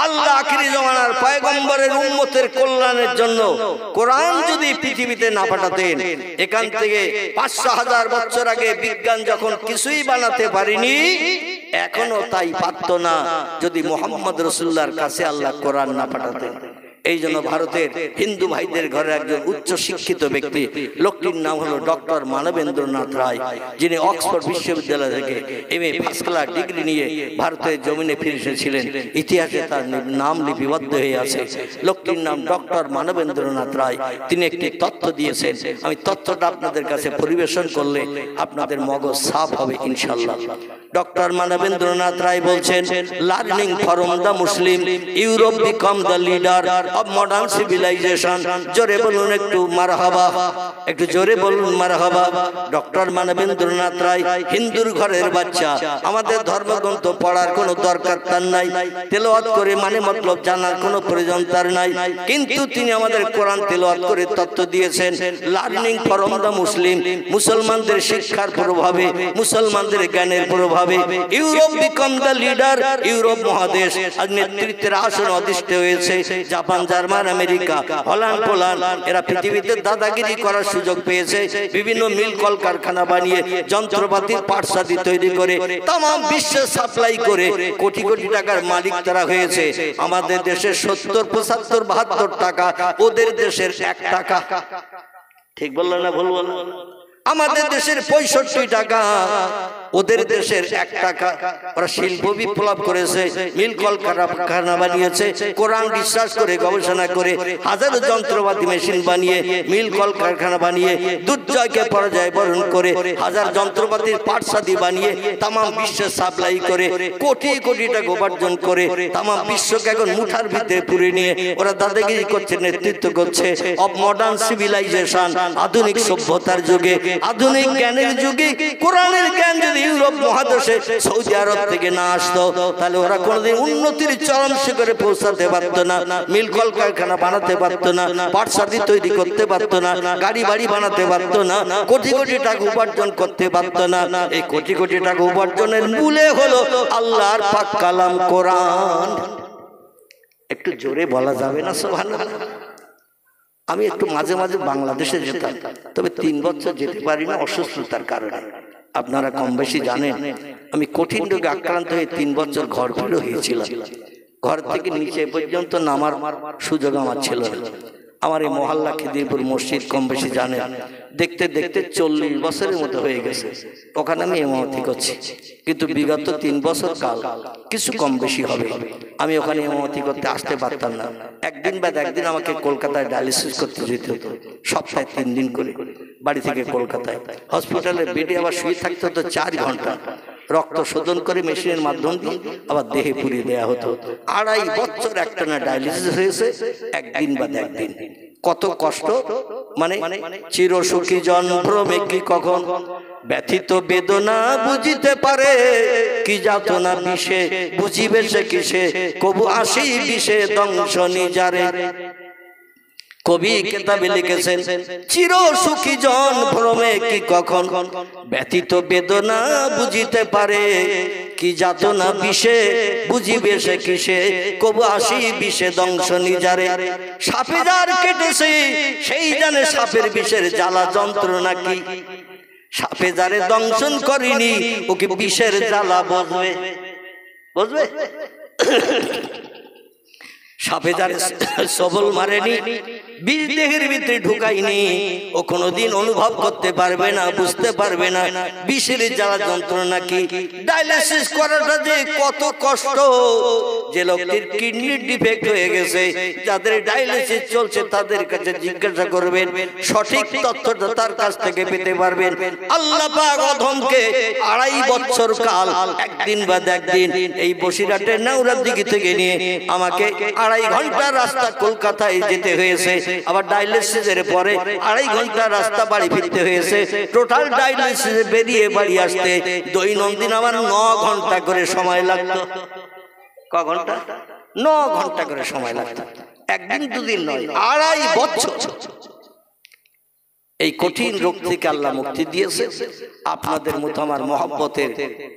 আল্লাহ আখিরি জামানার পয়গম্বরের উম্মতের কল্যাণের জন্য কোরআন যদি পৃথিবীতে না পাঠাতেন, এখান থেকে ৫০০,০০০ বছর আগে বিজ্ঞান যখন কিছুই বানাতে পারেনি, এখনো তাই পারত না যদি মুহাম্মদ রাসূলুল্লাহর কাছে আল্লাহ কোরআন না পাঠাতেন। এই জন্য ভারতের হিন্দু ভাইদের ঘরে একজন উচ্চ শিক্ষিত ব্যক্তি, লোকটির নাম হলো ডক্টর মানবেন্দ্রনাথ রায়, যিনি অক্সফোর্ড বিশ্ববিদ্যালয় থেকে MA ফার্স্ট ক্লাস ডিগ্রি নিয়ে ভারতের জমিনে ফিরে এসেছিলেন। ইতিহাসে তার নাম লিপিবদ্ধ হয়ে আছে। লোকটির নাম ডক্টর মানবেন্দ্রনাথ রায়। তিনি একটি তথ্য দিয়েছেন, আমি তথ্যটা আপনাদের কাছে পরিবেশন করলে আপনাদের মগজ সাফ হবে ইনশাআল্লাহ। ডক্টর মানবেন্দ্রনাথ রায় বলছেন, learning from the Muslim, Europe become the leader of modern civilization। জোরে বলুন একটু মারহাবা, একটু জোরে বলুন মারহাবা। ডক্টর মানবেন্দ্রনাথ রায় হিন্দুর ঘরের বাচ্চা, আমাদের ধর্মগ্রন্থ পড়ার কোনো দরকার তার নাই, তেলাওয়াত করে মানে মতলব জানার কোনো প্রয়োজন তার নাই, কিন্তু তিনি আমাদের কোরআন তেলাওয়াত করে তত্ত্ব দিয়েছেন। লার্নিং ফ্রম দ্য মুসলিম, মুসলমানদের শিক্ষার প্রভাবে, মুসলমানদের জ্ঞানের প্রভাবে Europe become the leader, Europe মহাদেশ আজ নেতৃত্বের আসন অধিষ্ঠিত হয়েছে। Japan, German, America, Holland, Poland এরা পৃথিবীতে দাদাগিরি করার সুযোগ পেয়েছে। বিভিন্ন মিল কলকারখানা বানিয়ে যন্ত্রপাতির পাটসাদি তৈরি করে তাম বিশ্বে সাপ্লাই করে কোটি কোটি টাকার মালিক তারা হয়েছে। আমাদের দেশের ৭০, ৭৫, ৭২ টাকা, ওদের দেশের ১ টাকা। ঠিক বললো না ভুল বললো? আমাদের দেশের ৬৫ টাকা, ওদের দেশের ১ টাকা। ওরা শিল্প বিপ্লব করেছে, মিল কলকারখানা বানিয়েছে, কোরআন বিশ্বাস করে গবেষণা করে হাজারো যন্ত্রপাতি মেশিন বানিয়ে, মিল কলকারখানা বানিয়ে, দুর্জয়কে পরাজয় বরণ করে হাজার যন্ত্রপাতির পাটসাদি বানিয়ে তাম বিশ্বে সাপ্লাই করে কোটি কোটি টাকা উপার্জন করে তাম বিশ্বকে এখন মুঠার ভিতরে পুরে নিয়ে ওরা দাদাগিরি করছে, নেতৃত্ব করছে। অব মডার্ন সিভিলাইজেশন, আধুনিক সভ্যতার যুগে, আধুনিক জ্ঞানের যুগে কোরআনের জ্ঞান যদি ইউরোপ মহাদেশে সৌদি আরব থেকে না আসতো, তাহলে ওরা কোনোদিন উন্নতির চরম শিখরে পৌঁছাতে পারতো না, মিল কলকারখানা বানাতে পারতো না, পাটসাদি তৈরি করতে পারতো না, গাড়ি বাড়ি বানাতে পারতো না, কোটি কোটি টাকা উপার্জন করতে পারতো না। এই কোটি কোটি টাকা উপার্জনের মূলে হলো আল্লাহর পাক কালাম কোরআন। একটু জোরে বলা যাবে না সুবহানাল্লাহ? আমি একটু মাঝে মাঝে বাংলাদেশে যেতাম, তবে ৩ বছর যেতে পারি না অসুস্থতার কারণে। আপনারা কম বেশি জানেন, আমি কঠিন রোগে আক্রান্ত হয়ে ৩ বছর ঘর ফিরে হয়েছিলাম। ঘর থেকে নিচে পর্যন্ত নামার সুযোগ আমার ছিল না। আমার এই মহল্লা খিদিরপুর মসজিদ কম বেশি জানেন, দেখতে দেখতে ৪০ বছরের মতো হয়ে গেছে। ওখানে আমি ইমামতি করছি, কিন্তু বিগত ৩ বছর কাল কিছু কম বেশি হবে আমি ওখানে ইমামতি করতে আসতে পারতাম না। একদিন বাদ একদিন আমাকে কলকাতায় ডায়ালিসিস করতে যেতে হতো, সপ্তাহে ৩ দিন করে বাড়ি থেকে কলকাতায়। হসপিটালের বেডে আবার শুয়ে থাকতে হতো ৪ ঘন্টা। রক্ত শোধন করে মেশিনের মাধ্যম দিয়ে আবার দেহে পুরিয়ে দেওয়া হতো। ২.৫ বছর একটানা ডায়ালিসিস হয়েছে, একদিন বাদ একদিন। কত কষ্ট, মানে চিরসুখী জন ভ্রমে কি কখন ব্যথিত বেদনা বুঝিতে পারে, কি যাতনা বিষে বুঝিবে সে কিসে, কবু আসি বিষে দংশ নিজারে। কবি কিতাবে লিখেছেন, চির সুখী জন ভ্রমে কি কখন ব্যথিত বেদনা বুঝিতে পারে, কি যাতনা বিষে বুঝিবে সে কিসে, কবু আসি বিষে দংশ নিজারে। সাপে যার কেটেছে সেই জানে সাপের বিষের জ্বালা যন্ত্রণা কি, সাপে যারে দংশন করিনি ওকে বিষের জ্বালা বুঝবে, বুঝবে? সাপে যারে সবল মারেনি বিষ দেহের ভিতরে ঢুকাইনি, ও কোনোদিন অনুভব করতে পারবে না, বুঝতে পারবে না বিষের জ্বালা যন্ত্রণা কি। ডায়ালিসিস করাটা যে কত কষ্ট, যে লোকটির কিডনির ডিফেক্ট হয়ে গেছে, যাদের ডায়ালিসিস চলছে তাদের কাছে জিজ্ঞাসা করবেন, সঠিক তথ্যটা তার কাছ থেকে পেতে পারবেন। আল্লাহ পাক অধমকে 2.5 বছর কাল একদিন বা একদিন এই বসিরহাটের নেউরাদিঘি থেকে নিয়ে আমাকে 2.5 ঘন্টা রাস্তা কলকাতায় যেতে হয়েছে। আবার ডায়ালিসিসের পরে 2.5 ঘন্টা রাস্তা বাড়ি ফিরতে হয়েছে। টোটাল ডায়ালিসিস বেরিয়ে বাড়ি আসতে দৈনন্দিন আমার 9 ঘন্টা করে সময় লাগতো। ক ঘন্টা? 9 ঘন্টা করে সময় লাগতো, একদিন দুদিন নয়, 2.5 বছর। এই কঠিন রোগ থেকে আল্লাহ মুক্তি দিয়েছে। আপনাদের মতো আমার মহব্বতের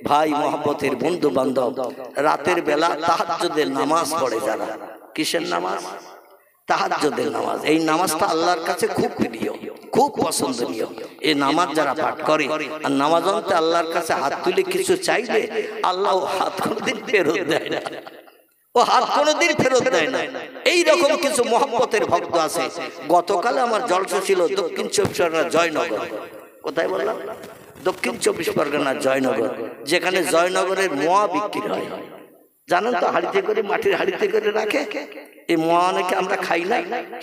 ভাই, মহব্বতের বন্ধু বান্ধব রাতের বেলা তাহাজ্জুদের নামাজ পড়ে যারা, কিসের নামাজ? তাহাজ্জুদের নামাজ। এই নামাজটা আল্লাহর কাছে খুব প্রিয়, খুব পছন্দনীয়। এই নামাজ যারা পাঠ করে আর নামাজ অন্তে আল্লাহর কাছে হাত তুলে কিছু চাইলে আল্লাহ হাত কোনোদিন ফেরত দেয় না, ও হাত কোনোদিন ফেরত দেয় না। এইরকম কিছু মহব্বতের ভক্ত আছে। গতকাল আমার জলসা ছিল দক্ষিণ 24 পরগনা জয়নগর। কোথায় বললাম? দক্ষিণ 24 পরগনা জয়নগর, যেখানে জয়নগরের মোয়া বিক্রি হয়। জানেন তো, হাড়িতে করে, মাটির হাড়িতে করে রাখে। এই মোয়া অনেকে আমরা খাই না,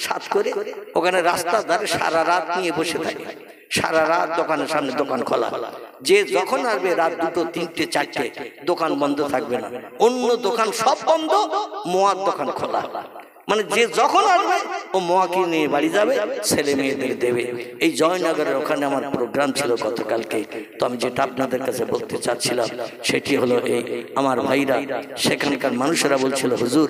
সাত করে। ওখানে রাস্তার ধারে সারা রাত নিয়ে বসে থাকে, সারা রাত দোকানের সামনে দোকান খোলা। যে যখন আসবে রাত 2, 3, 4 দোকান বন্ধ থাকবে না, অন্য দোকান সব বন্ধ, মোয়ার দোকান খোলা। মানে যে যখন আসবে ও মোয়া কিনে নিয়ে বাড়ি যাবে, ছেলে মেয়েদের দেবে। এই জয়নগরের ওখানে আমার প্রোগ্রাম ছিল গতকালকে। তো আমি যেটা আপনাদের কাছে বলতে চাচ্ছিলাম সেটি হলো, এই আমার ভাইরা, সেখানকার মানুষেরা বলছিল, হুজুর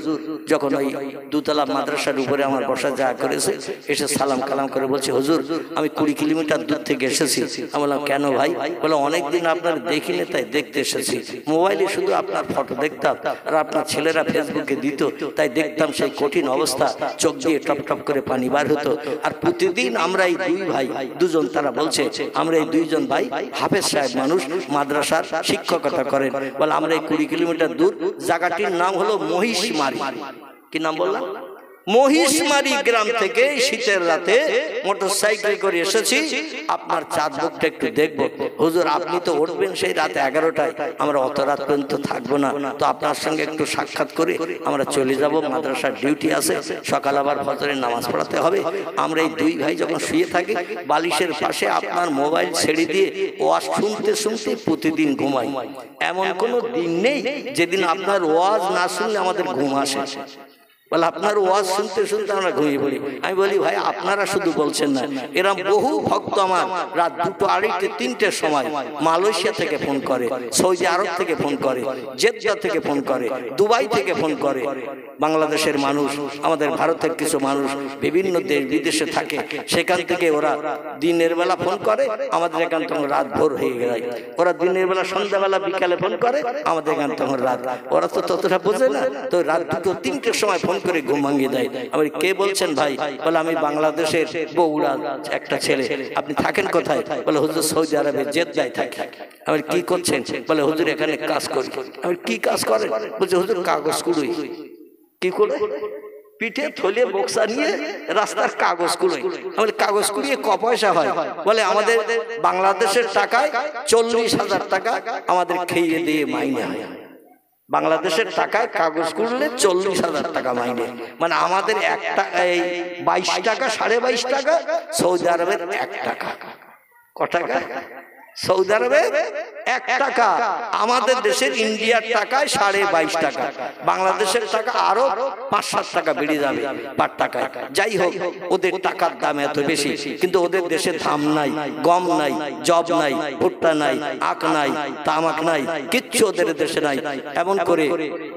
যখন ওই 2 তলা মাদ্রাসার উপরে আমার বসা জায়গা করেছে, এসে সালাম কালাম করে বলছে, হুজুর আমি 20 কিলোমিটার দূর থেকে এসেছি। আমি বললাম, কেন ভাই? বলে, অনেকদিন আপনার দেখিনি তাই দেখতে এসেছি। মোবাইলে শুধু আপনার ফটো দেখতাম আর আপনার ছেলেরা ফেসবুকে দিত, তাই দেখতাম সেই কঠিন অবস্থা, চোখ দিয়ে টপ টপ করে পানি বার হতো। আর প্রতিদিন আমরা এই 2 ভাই, 2জন, তারা বলছে আমরা এই 2জন ভাই হাফেজ সাহেব মানুষ, মাদ্রাসার শিক্ষকতা করেন। বলে, আমরা এই 20 কিলোমিটার দূর, জায়গাটির নাম হলো মহিষমারি। কি নাম বললাম? মহিষমারি গ্রাম থেকে শীতের রাতে মোটরসাইকেল করে এসেছি, আপনার চাঁদ মুখটা একটু দেখবো। হুজুর আপনি তো উঠবেন সেই রাত 11টায়, আমরা অত রাত পর্যন্ত থাকবো না, তো আপনার সঙ্গে একটু সাক্ষাৎ করে আমরা চলে যাব, মাদ্রাসার ডিউটি আছে, সকাল আবার ফজরের নামাজ পড়াতে হবে। আমরা এই 2 ভাই যখন শুয়ে থাকি, বালিশের পাশে আপনার মোবাইল ছেড়ে দিয়ে ওয়াজ শুনতে শুনতে প্রতিদিন ঘুমাই। এমন কোনো দিন নেই যেদিন আপনার ওয়াজ না শুনলে আমাদের ঘুম আসে। বলে, আপনার ওয়াজ শুনতে শুনতে আমরা ঘুমিয়ে পড়ি। আমি বলি, ভাই আপনারা শুধু বলছেন না, এরকম বহু ভক্ত আমার রাত 2, 2:30, 3টের সময় মালয়েশিয়া থেকে ফোন করে, সৌদি আরব থেকে ফোন করে, জেদ্দা থেকে ফোন করে, দুবাই থেকে ফোন করে। বাংলাদেশের মানুষ, আমাদের ভারতের কিছু মানুষ বিভিন্ন দেশ বিদেশে থাকে, সেখান থেকে ওরা দিনের বেলা ফোন করে, আমাদের এখান তখন রাত ভোর হয়ে যায়। ওরা দিনের বেলা, সন্ধ্যাবেলা, বিকালে ফোন করে, আমাদের এখান তখন রাত। ওরা তো ততটা বোঝে না, তো রাত 2, 3টের সময় ফোন করে ঘুম ভাঙিয়ে দেয়। আমি, কে বলছেন ভাই? বলে, আমি বাংলাদেশের বগুড়া একটা ছেলে। আপনি থাকেন কোথায়? বলে, হুজুর সৌদি আরবে জেদ্দায় থাকি। আমি, কি করছেন? বলে, হুজুর এখানে কাজ করি। আমি, কি কাজ করেন? বলছে, হুজুর কাগজ কুড়ুই। কি করে? পিঠে থলে বক্সা নিয়ে রাস্তার কাগজ কুড়োই। আমি, কাগজ কুড়িয়ে ক পয়সা হয়? বলে, আমাদের বাংলাদেশের টাকায় 40,000 টাকা আমাদের খেয়ে দিয়ে মাইনে হয়। বাংলাদেশের টাকায় কাগজ কুড়লে 40,000 টাকা মাইনে। মানে আমাদের 22 টাকা, 22.5 টাকা, সৌদি আরবের 1 টাকা। ক টাকা? সৌদি আরবে 1 টাকা। আমাদের দেশের ইন্ডিয়ার টাকায় 22.5 টাকা, বাংলাদেশের টাকা আরো 5-7 টাকা বেড়ে যাবে পার টাকায়। যাই হোক, ওদের টাকার দাম এত বেশি, কিন্তু ওদের দেশে ধান নাই, গম নাই, জব নাই, ভুট্টা নাই, আখ নাই, তামাক নাই, কিচ্ছু ওদের দেশে নাই। এমন করে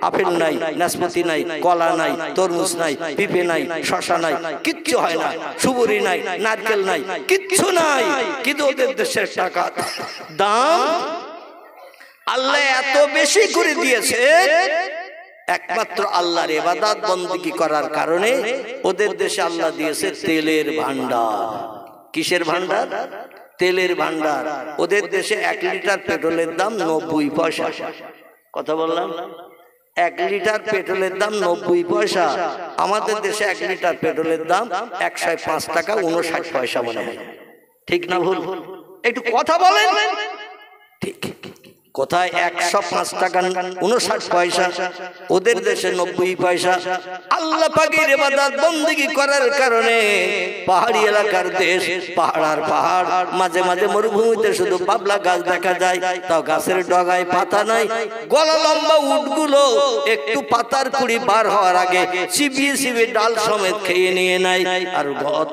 আপেল নাই, নাশপাতি নাই, কলা নাই, তরমুজ নাই, পেঁপে নাই, শসা নাই, কিচ্ছু হয় না। সুবরি নাই, নারকেল নাই, কিচ্ছু নাই। কিন্তু ওদের দেশের টাকা দাম আল্লাহ এত বেশি করে দিয়েছে, একমাত্র আল্লাহর ইবাদত বندگی করার কারণে ওদের দেশে আল্লাহ দিয়েছে তেলের ভান্ডার। কিসের ভান্ডার? তেলের ভান্ডার। ওদের দেশে 1 লিটার পেট্রোলের দাম 90 পয়সা। কথা বললাম, 1 লিটার পেট্রোলের দাম 90 পয়সা, আমাদের দেশে 1 লিটার পেট্রোলের দাম 105 টাকা 59 পয়সা মনে হয়। ঠিক না ভুল? একটু কথা বলেন। ঠিক কোথায় 105 টাকা 59 পয়সা, ওদের দেশে 90 পয়সা। আল্লাহ পাকের ইবাদত বندگی করার কারণে পাহাড়ি এলাকার দেশ, পাহাড় আর পাহাড়, মাঝে মাঝে মরুভূমিতে শুধু পাবলা গাছ দেখা যায়, তাও গাছের ডগায় পাতা নাই। গলা লম্বা উটগুলো একটু পাতার কুড়ি বার হওয়ার আগে চিবিয়ে চিবিয়ে ডাল সমেত খেয়ে নিয়ে নেয়। আর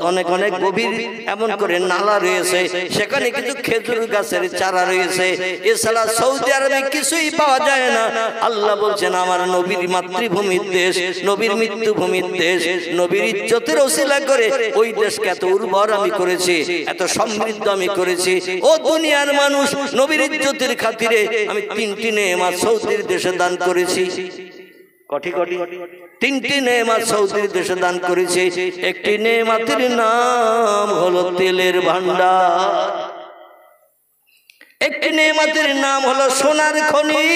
অনেক অনেক গভীর এমন করে নালা রয়েছে, সেখানে কিছু খেজুর গাছের চারা রয়েছে। এছাড়া সৌদি আরবে কিছুই পাওয়া যায় না। আল্লাহ বলছেন আমার নবীর মাতৃভূমির দেশ, নবীর মৃত্যুভূমির দেশ, নবীর ইজ্জতের ওসিলা করে ওই দেশকে এত উর্বর আমি করেছি, এত সমৃদ্ধ আমি করেছি। ও দুনিয়ার মানুষ, নবীর ইজ্জতের খাতিরে আমি 3টি নেয়ামত সৌদির দেশে দান করেছি। কটি কটি 3টি নেয়ামত সৌদির দেশে দান করেছি। একটি নেয়ামতের নাম হলো তেলের ভান্ডার, একটি নেয়ামতের নাম হলো সোনার খনি,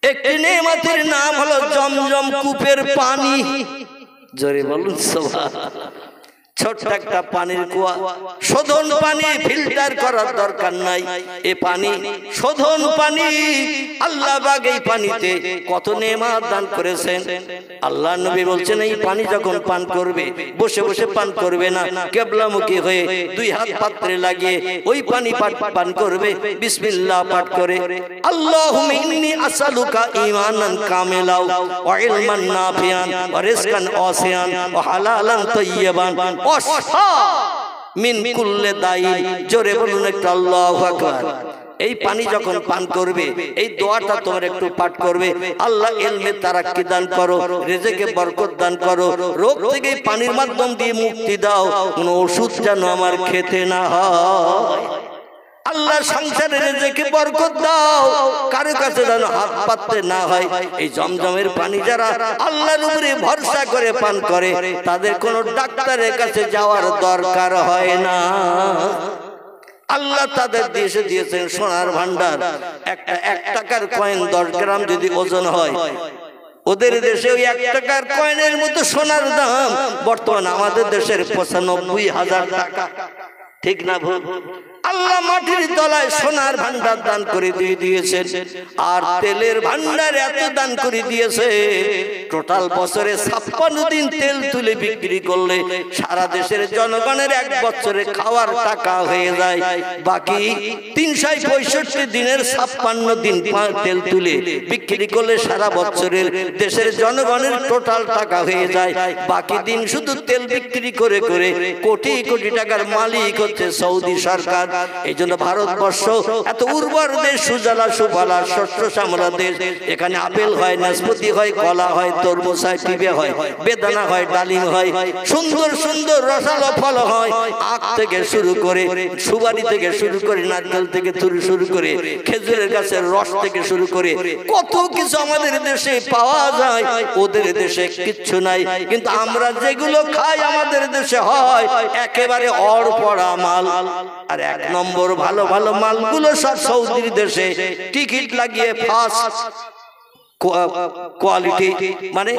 একটি নেয়ামতের নাম হলো জমজম কূপের পানি। জোরে বলুন সুবহানাল্লাহ। ছোট্ট একটা পানির কুয়া, শোধন পানি, ফিল্টার করার দরকার নাই। এই পানি শোধন পানি। আল্লাহ পাক এই পানিতে কত নেয়ামত দান করেছেন। আল্লাহ নবী বলছেন এই পানি যখন পান করবে, বসে বসে পান করবে না, কিবলামুখী হয়ে 2 হাত পাত্রে লাগিয়ে ওই পানি পান করবে, বিসমিল্লাহ পাঠ করে। আল্লাহুম্মা ইন্নী আসআলুকা ঈমানান কামিলাও ওয়া ইলমান নাফিআন ওয়া রিজকান ওয়াসিআন ওয়া হালালান তাইয়্যিবান মিন কুল্লি দাই। জোরে বলুন একটু আল্লাহু আকবার। এই পানি যখন পান করবে, এই দোয়াটা তোমরা একটু পাঠ করবে। আল্লাহ ইলমে তারাক্কি দান করো, রিজকে বরকত দান করো, রোগ থেকে পানির মাধ্যম দিয়ে মুক্তি দাও, কোনো ওষুধ যেন আমার খেতে না হয়। আল্লাহ সংসারে রিজকে বরকত দাও, কারো কাছে যেন হাত পাততে না হয়। এই জমজমের পানি যারা আল্লাহর উপরে ভরসা করে পান করে, তাদের কোনো ডাক্তারের কাছে যাওয়ার দরকার হয় না। আল্লাহ তাদের দেশে দিয়েছেন সোনার ভান্ডার। একটা 1 টাকার কয়েন 10 গ্রাম যদি ওজন হয়, ওদের দেশে ওই 1 টাকার কয়েনের মতো সোনার দাম বর্তমান আমাদের দেশের 95,000 টাকা। ঠিক না ভুল? আল্লাহ মাটির তলায় সোনার ভান্ডার দান করে দিয়েছেন, আর তেলের ভান্ডার এত দান করে দিয়েছে, টোটাল বছরে 56 দিন তেল তুলে বিক্রি করলে সারা দেশের জনগণের 1 বছরে খাওয়ার টাকা হয়ে যায়। বাকি 365 দিনের 56 দিন তেল তুলে বিক্রি করলে সারা বছরের দেশের জনগণের টোটাল টাকা হয়ে যায়। বাকি দিন শুধু তেল বিক্রি করে করে কোটি কোটি টাকার মালিক হচ্ছে সৌদি সরকার। এই জন্য ভারতবর্ষ এত উর্বর দেশ, সুজলা সুফলা শস্য শ্যামলা দেশ। এখানে আপেল হয়, নাশপাতি হয়, কলা হয়, তরমুজ হয়, টিবে হয়, বেদানা হয়, ডালিম হয়, সুন্দর সুন্দর রসালো ফল হয়। আখ থেকে শুরু করে, সুপারি থেকে শুরু করে, নারকেল থেকে শুরু করে, খেজুরের গাছের রস থেকে শুরু করে কত কিছু আমাদের দেশে পাওয়া যায়, ওদের দেশে কিচ্ছু নাই। কিন্তু আমরা যেগুলো খাই আমাদের দেশে হয় একেবারে অড়পড়া মাল। আর 1 নম্বর ভালো ভালো মালগুলো সব সৌদির দেশে টিকিট লাগিয়ে ফার্স্ট কোয়ালিটি, মানে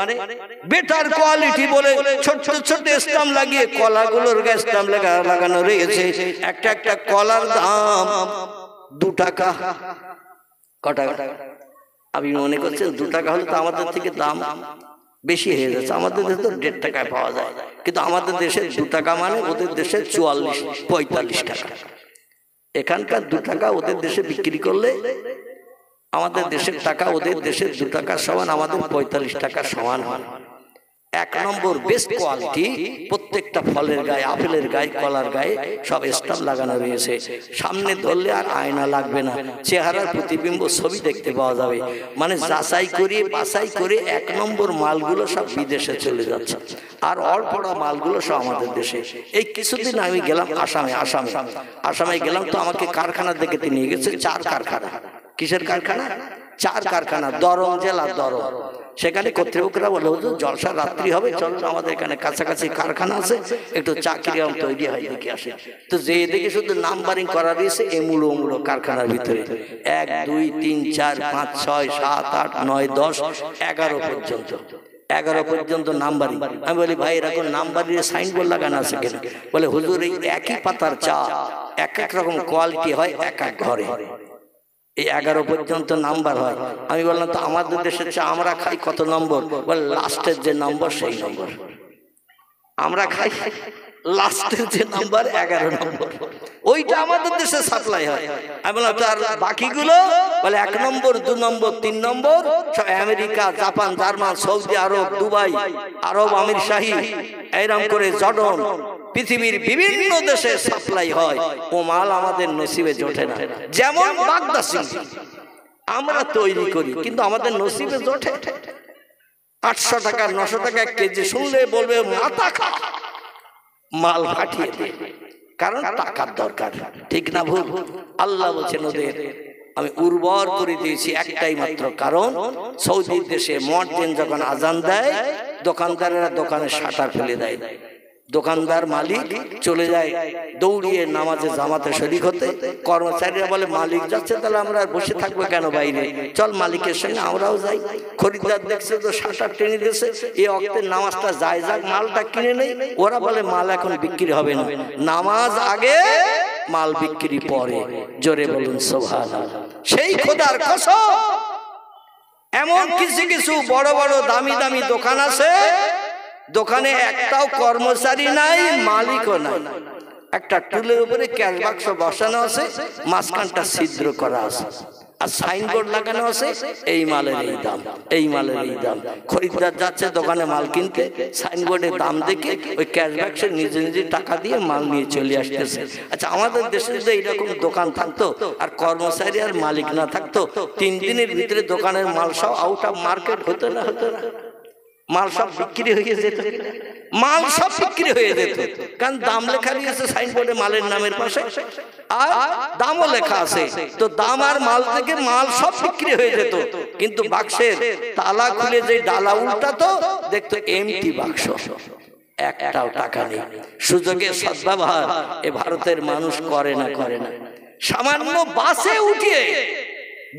বেটার কোয়ালিটি বলে ছোট ছোট স্ট্যাম্প লাগিয়ে কলাগুলোর স্ট্যাম্প লাগানো রয়েছে। একটা একটা কলার দাম 2 টাকা। কটা? আমি মনে করছি 2 টাকা হলে তো আমাদের থেকে দাম বেশি হয়ে যাচ্ছে। আমাদের দেশে তো 1.5 টাকায় পাওয়া যায়, কিন্তু আমাদের দেশে 2 টাকা মানে ওদের দেশে 44-45 টাকা। এখানকার 2 টাকা ওদের দেশে বিক্রি করলে আমাদের দেশের টাকা ওদের দেশের 2 টাকা সমান, আমাদের 45 টাকা সমান হয়। 1 নম্বর বেস্ট কোয়ালিটি। প্রত্যেকটা ফলের গায়ে, আপেলের গায়ে, কলার গায়ে সব স্ট্যাম্প লাগানো রয়েছে। সামনে ধরলে আর আয়না লাগবে না, চেহারার প্রতিবিম্ব ছবি দেখতে পাওয়া যাবে। মানে যাচাই করে বাছাই করে 1 নম্বর মালগুলো সব বিদেশে চলে যাচ্ছে, আর অল্পড়া মালগুলো সব আমাদের দেশে। এই কিছুদিন আমি গেলাম আসামে গেলাম, তো আমাকে কারখানা দেখে নিয়ে গেছে। 4 কারখানা। কিসের কারখানা? 4 কারখানা। দরং জেলা, দরং সেখানে কর্তৃপক্ষরা বলে হুজুর জলসা রাত্রি হবে, চল আমাদের এখানে কাছাকাছি কারখানা আছে, একটু চাকরি তৈরি হয় দেখে আসে। তো যে দেখে শুধু নাম্বারিং করা রয়েছে এমুড়ো মুড়ো কারখানার ভিতরে 1 2 3 4 5 6 7 8 9 10 11 পর্যন্ত 11 পর্যন্ত নাম্বারিং। আমি বলি ভাই এরকম নাম্বারিং সাইনবোর্ড লাগানো আছে কেন? বলে হুজুর এই একই পাতার চা এক এক রকম কোয়ালিটি হয় এক এক ঘরে, এই 11 পর্যন্ত নাম্বার হয়। আমি বললাম তো আমাদের দেশের চা আমরা খাই কত নম্বর? বলে লাস্টের যে নম্বর সেই নম্বর আমরা খাই, লাস্টের যে নাম্বার 11 নম্বর ওইটা আমাদের দেশে সাপ্লাই হয়। আমি বললাম তো আর বাকিগুলো? বলে 1 নম্বর 2 নম্বর 3 নম্বর সব আমেরিকা, জাপান, জার্মান, সৌদি আরব, দুবাই, আরব আমির শাহী, এরকম করে জর্ডন, পৃথিবীর বিভিন্ন দেশে সাপ্লাই হয়। ও মাল আমাদের নসিবে জোটে না। যেমন বাগদা চিংড়ি আমরা তৈরি করি কিন্তু আমাদের নসিবে জোটে। 800 টাকা 900 টাকা কেজি শুনলে বলবে মাথা খা, মাল পাঠিয়ে দে, কারণ টাকার দরকার। ঠিক না ভুল? আল্লাহ বলছেন ওদের আমি উর্বর করে দিয়েছি একটাই মাত্র কারণ, সৌদি দেশে মুয়াজ্জিন যখন আজান দেয় দোকানদারেরা দোকানের শাটার ফেলে দেয়, দোকানদার মালিক চলে যায় দৌড়িয়ে নামাজে জামাতে শরীক হতে। কর্মচারীরা বলে মালিক যাচ্ছে তাহলে আমরা বসে থাকবো কেন বাইরে, চল মালিকের সঙ্গে আমরাও যাই। খরিদ্দার দেখছে তো শাটার টেনে দিয়েছে, এই অক্তের নামাজটা যায় যাক মালটা কিনে নেই। ওরা বলে মাল এখন বিক্রি হবে না, নামাজ আগে মাল বিক্রি পরে। জোরে বলুন সুবহানাল্লাহ। সেই খোদার কসম এমন কিছু কিছু বড় বড় দামি দামি দোকান আছে, দোকানে একটাও কর্মচারী নাই, মালিকও নাই। একটা টুলের উপরে ক্যাশ বাক্স বসানো আছে, মাঝখানটা ছিদ্র করা আছে, আর সাইনবোর্ড লাগানো আছে এই মালের এই দাম, এই মালের এই দাম। খরিদ্দার যাচ্ছে দোকানে মাল কিনতে, সাইনবোর্ডের দাম দেখে ওই ক্যাশ বাক্সে নিজে নিজে টাকা দিয়ে মাল নিয়ে চলে আসতেছে। আচ্ছা আমাদের দেশে যদি এইরকম দোকান থাকতো আর কর্মচারী আর মালিক না থাকতো, 3 দিনের ভিতরে দোকানের মাল সব আউট অফ মার্কেট হতো না? হতো না? মাল সব বিক্রি হয়ে যেত, মাল সব বিক্রি হয়ে যেত, কারণ দাম লেখা আছে সাইনবোর্ডে মালের নামের পাশে, আর দামও লেখা আছে। তো দাম আর মাল থেকে মাল সব বিক্রি হয়ে যেত, কিন্তু বাক্সের তালা খুলে যে ডালা উল্টাতো দেখতো এমটি বাক্স, একটাও টাকা নেই। সুযোগের সদ্ব্যবহার এ ভারতের মানুষ করে না, করে না। সামান্য বাসে উঠিয়ে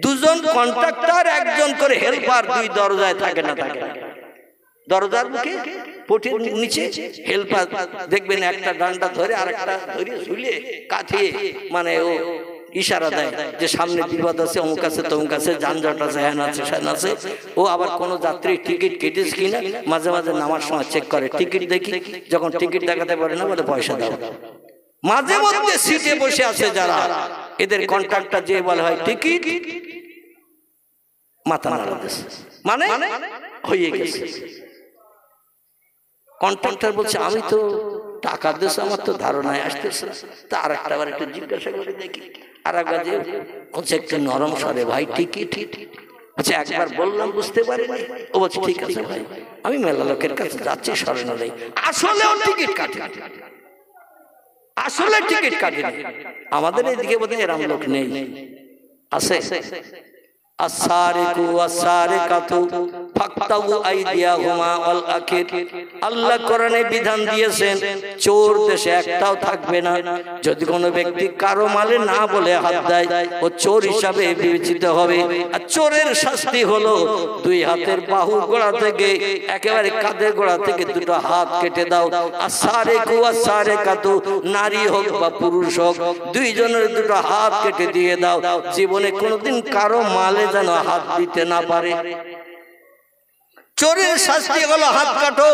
2 জন কন্ট্রাক্টর 1 জন করে হেল্পার 2 দরজায় থাকে না থাকে, দরজার মুখে পটির নিচে হেল্পার দেখবেন একটা ডান্ডা ধরে আর একটা ধরে ঝুলিয়ে কাঠিয়ে, মানে ও ইশারা দেয় যে সামনে বিপদ আছে, অমুক আছে তমুক আছে, যানজট আছে, হ্যান আছে স্যান আছে। ও আবার কোনো যাত্রী টিকিট কেটেছে কিনা মাঝে মাঝে নামার সময় চেক করে, টিকিট দেখি, যখন টিকিট দেখাতে পারে না বলে পয়সা দাও। মাঝে মধ্যে সিটে বসে আছে যারা, এদের কন্ট্রাক্টর যে বলা হয় টিকিট, মাথা নাড়া দিচ্ছে, মানে হয়ে গেছে। কন্ট্রাক্টর বলছে আমি তো টাকা দিয়েছি, আমার তো ধারণায় আসতেছে। তা আর একটা বার একটু জিজ্ঞাসা করে দেখি, আর একবার যে বলছে একটু নরম স্বরে, ভাই টিকিট। আচ্ছা একবার বললাম বুঝতে পারিনি, ও বলছে ঠিক আছে ভাই, আমি মেলা লোকের কাছে যাচ্ছি স্মরণ নেই, আসলেও টিকিট কাটে, আসলে টিকিট কাটে। আমাদের এইদিকে বোধহয় এরম লোক নেই, আছে? আল্লাহ কোরআনে বিধান দিয়েছেন চোর দেশে একটাও থাকবে না। যদি কোনো ব্যক্তি কারো মালে না বলে হাত দেয় ও চোর হিসাবে বিবেচিত হবে। আর চোরের শাস্তি হলো 2 হাতের বাহুর গোড়া থেকে একেবারে কাঁধের গোড়া থেকে 2টো হাত কেটে দাও। আর সারেকু আর সারেকাতু, নারী হোক বা পুরুষ হোক 2 জনের 2টো হাত কেটে দিয়ে দাও। জীবনে কোনোদিন কারো মালে যেন হাত দিতে না পারে। চোরের শাস্তি হলো হাত কাটো।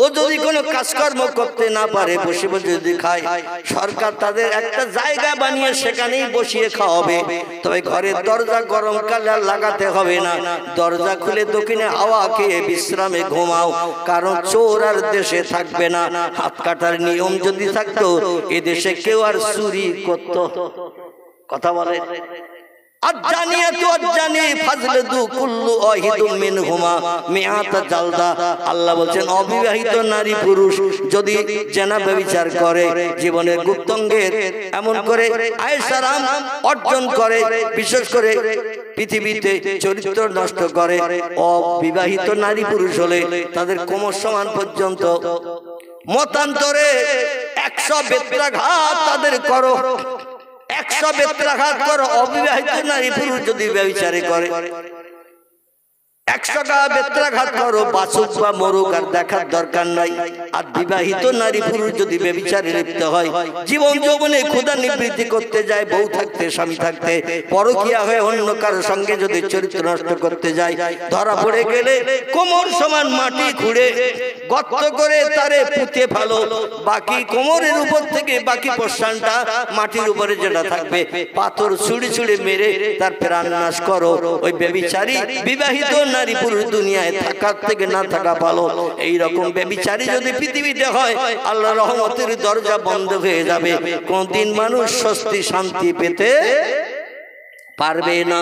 ও যদি কোনো কাজকর্ম করতে না পারে, বসে বসে যদি খায়, সরকার তাদের একটা জায়গা বানিয়ে সেখানেই বসিয়ে খাওয়াবে। তবে ঘরের দরজা গরমকালে আর লাগাতে হবে না, দরজা খুলে দক্ষিণে হাওয়া খেয়ে বিশ্রামে ঘুমাও, কারণ চোর আর দেশে থাকবে না। হাত কাটার নিয়ম যদি থাকতো এদেশে কেউ আর চুরি করত? কথা বলে আজ্জানিয়াতু আজ্জানি ফাজলদু কুল্লু ওয়াহিদুম মিনহুমা মিআতা জালদা। আল্লাহ বলেন অবিবাহিত নারী পুরুষ যদি জেনা ব্যভিচার করে, জীবনের গুপ্তাঙ্গের এমন করে আয়েশারাম অর্জন করে, বিশেষ করে পৃথিবীতে চরিত্র নষ্ট করে, অবিবাহিত নারী পুরুষ হলে তাদের কোমর সমান পর্যন্ত মতান্তরে 100 বেত্রাঘাত তাদের করো, 100 বেত্রাঘাত করো। অবিবাহিত নারী পুরুষ যদি ব্যভিচারে করে 100 বেত্রাঘাত করো, বাঁচুক বা মরুক আর দেখার দরকার নাই। আর বিবাহিত নারী পুরুষ যদি ব্যভিচারে লিপ্ত হয়, জীবন যৌবনে ক্ষুধা নিবৃত্তি করতে যায়, বউ থাকতে স্বামী থাকতে পরকীয়া হয়ে অন্য কারোর সঙ্গে যদি চরিত্র নষ্ট করতে যায়, ধরা পড়ে গেলে কোমর সমান মাটি খুঁড়ে গর্ত করে তারে পুঁতে ফেলো, বাকি কোমরের উপর থেকে বাকি পোর্শনটা মাটির উপরে যেটা থাকবে পাথর ছুঁড়ে ছুঁড়ে মেরে তার প্রাণ নাশ করো। ওই ব্যভিচারী বিবাহিত নারী পুরুষ দুনিয়ায় থাকার থেকে না থাকা ভালো। এইরকম ব্যভিচারী যদি পৃথিবীতে হয়, আল্লাহ রহমতের দরজা বন্ধ হয়ে যাবে, কোনদিন মানুষ স্বস্তি শান্তি পেতে পারবে না।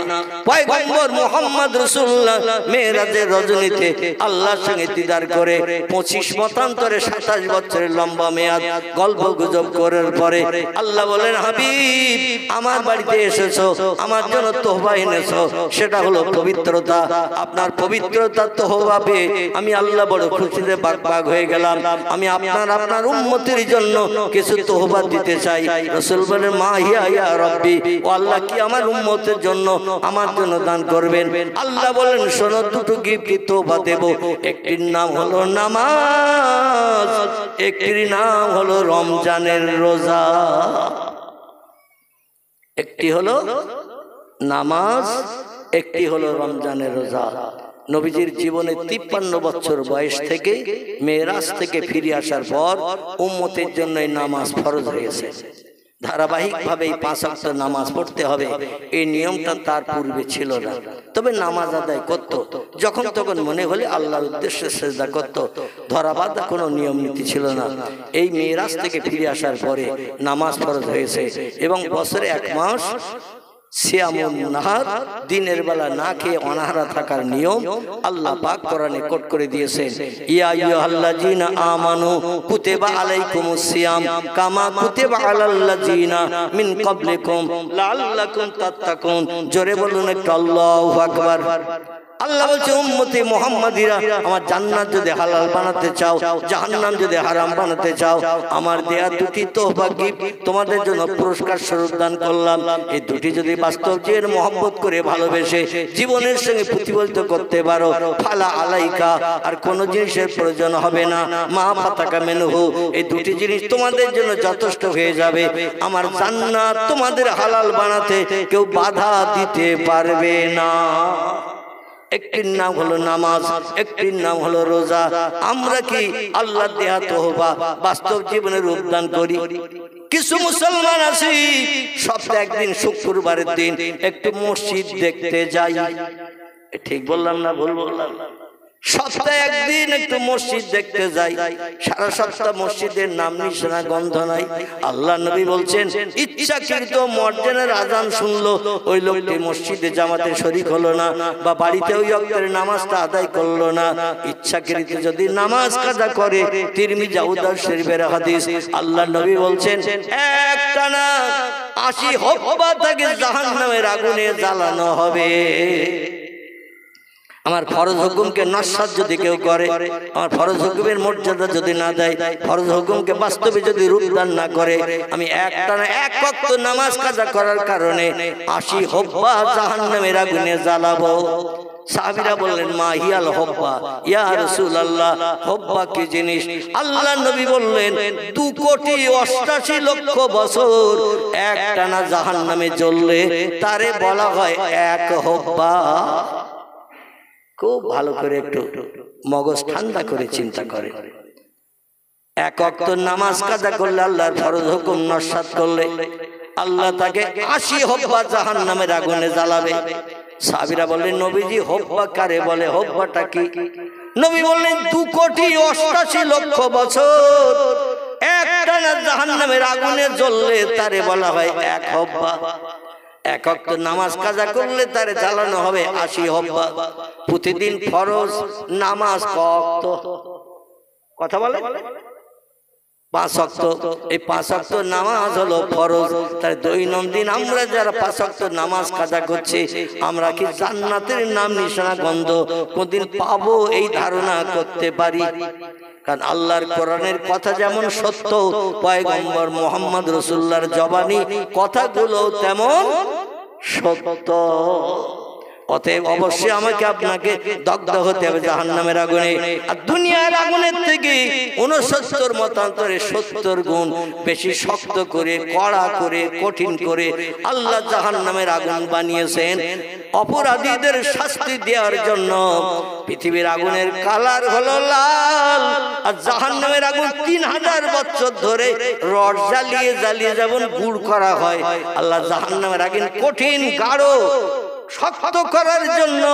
পয়গম্বর মুহাম্মদ রাসূলুল্লাহ মেরাজের রজনীতে আল্লাহর সঙ্গে দিদার করে 25 মতান্তরে 27 বছরের লম্বা মেয়াদ গল্প গুজব করার পরে আল্লাহ বলেন, হাবিব আমার বাড়িতে এসেছো, আমার জন্য তোহফা এনেছো, সেটা হলো পবিত্রতা। আপনার পবিত্রতা তোহফা পেয়ে আমি আল্লাহ বড় খুশিতে বাগবাগ হয়ে গেলাম। আমি আপনার উম্মতের জন্য কিছু তোহফা দিতে চাই। রাসূল বলেন, মা হিয়া ইয়া রাব্বি, ও আল্লাহ কি আমার উম্মত জন্য আমার জন্য দান করবেন? আল্লাহ বলেন, শোনো, দুটো গিফট তোবা দেব। একটির নাম হলো নামাজ, একটির নাম হলো রমজানের রোজা। একটি হলো নামাজ, একটি হলো রমজানের রোজা। নবীজির জীবনে 53 বছর বয়স থেকে মেরাজ থেকে ফিরে আসার পর উম্মতের জন্য নামাজ ফরজ হয়েছে। ধারাবাহিকভাবে 5 ওয়াক্ত নামাজ পড়তে হবে, এই নিয়মটা তার পূর্বে ছিল না। তবে নামাজ আদায় করত, যখন তখন মনে হলে আল্লাহর উদ্দেশ্যে সিজদা করত, ধরাবাঁধা কোনো নিয়ম নীতি ছিল না। এই মেরাজ থেকে ফিরে আসার পরে নামাজ ফরজ হয়েছে এবং বছরে 1 মাস সিয়ামুন নাহার, দিনের বেলা না খেয়ে অনাহারা থাকার নিয়ম আল্লাহ পাক কোরআনে কোট করে দিয়েছেন। ইয়া আইয়ুহাল্লাযীনা আমানু কুতিবা আলাইকুমুস সিয়াম কামা কুতিবা আলাল্লাযীনা মিন ক্বাবলিকুম লাআল্লাকুম তাত্তাকুন। জোরে বলুন একটু আল্লাহু আকবার। আল্লাহ বলছে, উম্মতি মুহাম্মাদিরা, আমার জান্নাত যদি হালাল বানাতে চাও, জাহান্নাম যদি হারাম বানাতে চাও, আমার দেয়া দুটি তোহফা গিফট তোমাদের জন্য পুরস্কার স্বরূপ দান করলাম। এই দুটি যদি বাস্তব জীবনের মহব্বত করে ভালোবেসে জীবনের সঙ্গে প্রতিফলিত করতে পারো, ফালা আলাইকা, আর কোনো জিনিসের প্রয়োজন হবে না। মা ফাতাকা মিনহু, এই দুটি জিনিস তোমাদের জন্য যথেষ্ট হয়ে যাবে। আমার জান্নাত তোমাদের হালাল বানাতে কেউ বাধা দিতে পারবে না। একটির নাম হলো নামাজ, একটির নাম হলো রোজা। আমরা কি আল্লাহ দেয়া তোহফা বাস্তব জীবনে রূপদান করি? কিছু মুসলমান আছি সপ্তাহে একদিন শুক্রবারের দিন একটু মসজিদ দেখতে যাই। ঠিক বললাম না ভুল বললাম? সপ্তাহে একদিন একটু মসজিদ দেখতে যাই, সারা সপ্তাহ মসজিদের নাম নিশানা গন্ধ নাই। আল্লাহ নবী বলছেন, ইচ্ছাকৃত মুয়াজ্জিনের আযান শুনলো, ওই লোকটি মসজিদে জামাতে শরীক হলো না বা বাড়িতে ওই ওয়াক্তের নামাজটা আদায় করলো না। ইচ্ছাকৃত যদি নামাজ কাজা করে, তিরমিজি আবু শরীফের হাদিস, আল্লাহ নবী বলছেন, একটানা 80 হব্বা তাকে জাহান্নামের আগুনে জ্বালানো হবে। আমার ফরজ হুকুমকে নস্যাৎ যদি কেউ করে, আমার ফরজ হুকুমের মর্যাদা যদি না দেয়, ফরজ হুকুমকে বাস্তবে যদি রূপদান না করে, আমি একটানা 1 ওয়াক্ত নামাজ কাজা করার কারণে 80 হব্বা জাহান্নামের আগুনে জ্বালাবো। সাহাবীরা বললেন, মা হিয়াল হব্বা ইয়া রাসূলুল্লাহ, হব্বা কি জিনিস? আল্লাহ নবী বললেন, 2,88,00,000 বছর একটানা জাহান্নামে জ্বললে তারে বলা হয় 1 হব্বা। খুব ভালো করে একটু মগজ ঠান্ডা করে চিন্তা করে। 1 ওয়াক্ত নামাজ কাজা করলে, আল্লাহর ফরজ হুকুম নস্যাৎ করলে, আল্লাহ তাকে 80 হব্বা জাহান্নামের আগুনে জ্বালাবে। সাহাবীরা বললেন, নবীজি হব্বা কারে বলে? হব্বাটা কি? নবী বললেন, 2,88,00,000 বছর একটানা জাহান্নামের আগুনে জ্বললে তারে বলা হয় 1 হব্বা। এক ওয়াক্ত নামাজ কাজা করলে তার জ্বালানো হবে 80 হব্বা। প্রতিদিন ফরজ নামাজ কত কথা বলে 5 ওয়াক্ত। এই 5 ওয়াক্ত নামাজ হলো ফরজ। তাই দৈনন্দিন আমরা যারা 5 ওয়াক্ত নামাজ কাজা করছি, আমরা কি জান্নাতের নাম নিশানা গন্ধ কোনদিন পাবো এই ধারণা করতে পারি? কারণ আল্লাহর কোরআনের কথা যেমন সত্য, পয়গম্বর মুহাম্মদ রাসূলুল্লাহর জবানি কথাগুলো তেমন সত্য। অতএব অবশ্যই আমাকে আপনাকে দগ্ধ হতে হবে জাহান্নামের আগুনে। আর দুনিয়ার আগুনের থেকে 69 মতান্তরে 70 গুণ বেশি শক্ত করে, কড়া করে, কঠিন করে আল্লাহ জাহান্নামের আগুন বানিয়েছেন অপরাধীদের শাস্তি দেওয়ার জন্য। পৃথিবীর আগুনের কালার হলো লাল, আর জাহান্নামের আগুন 3000 বছর ধরে রড জ্বালিয়ে জ্বালিয়ে যেমন গুড় করা হয়, আল্লাহ জাহান্নামের আগুন কঠিন গাঢ় শক্ত করার জন্য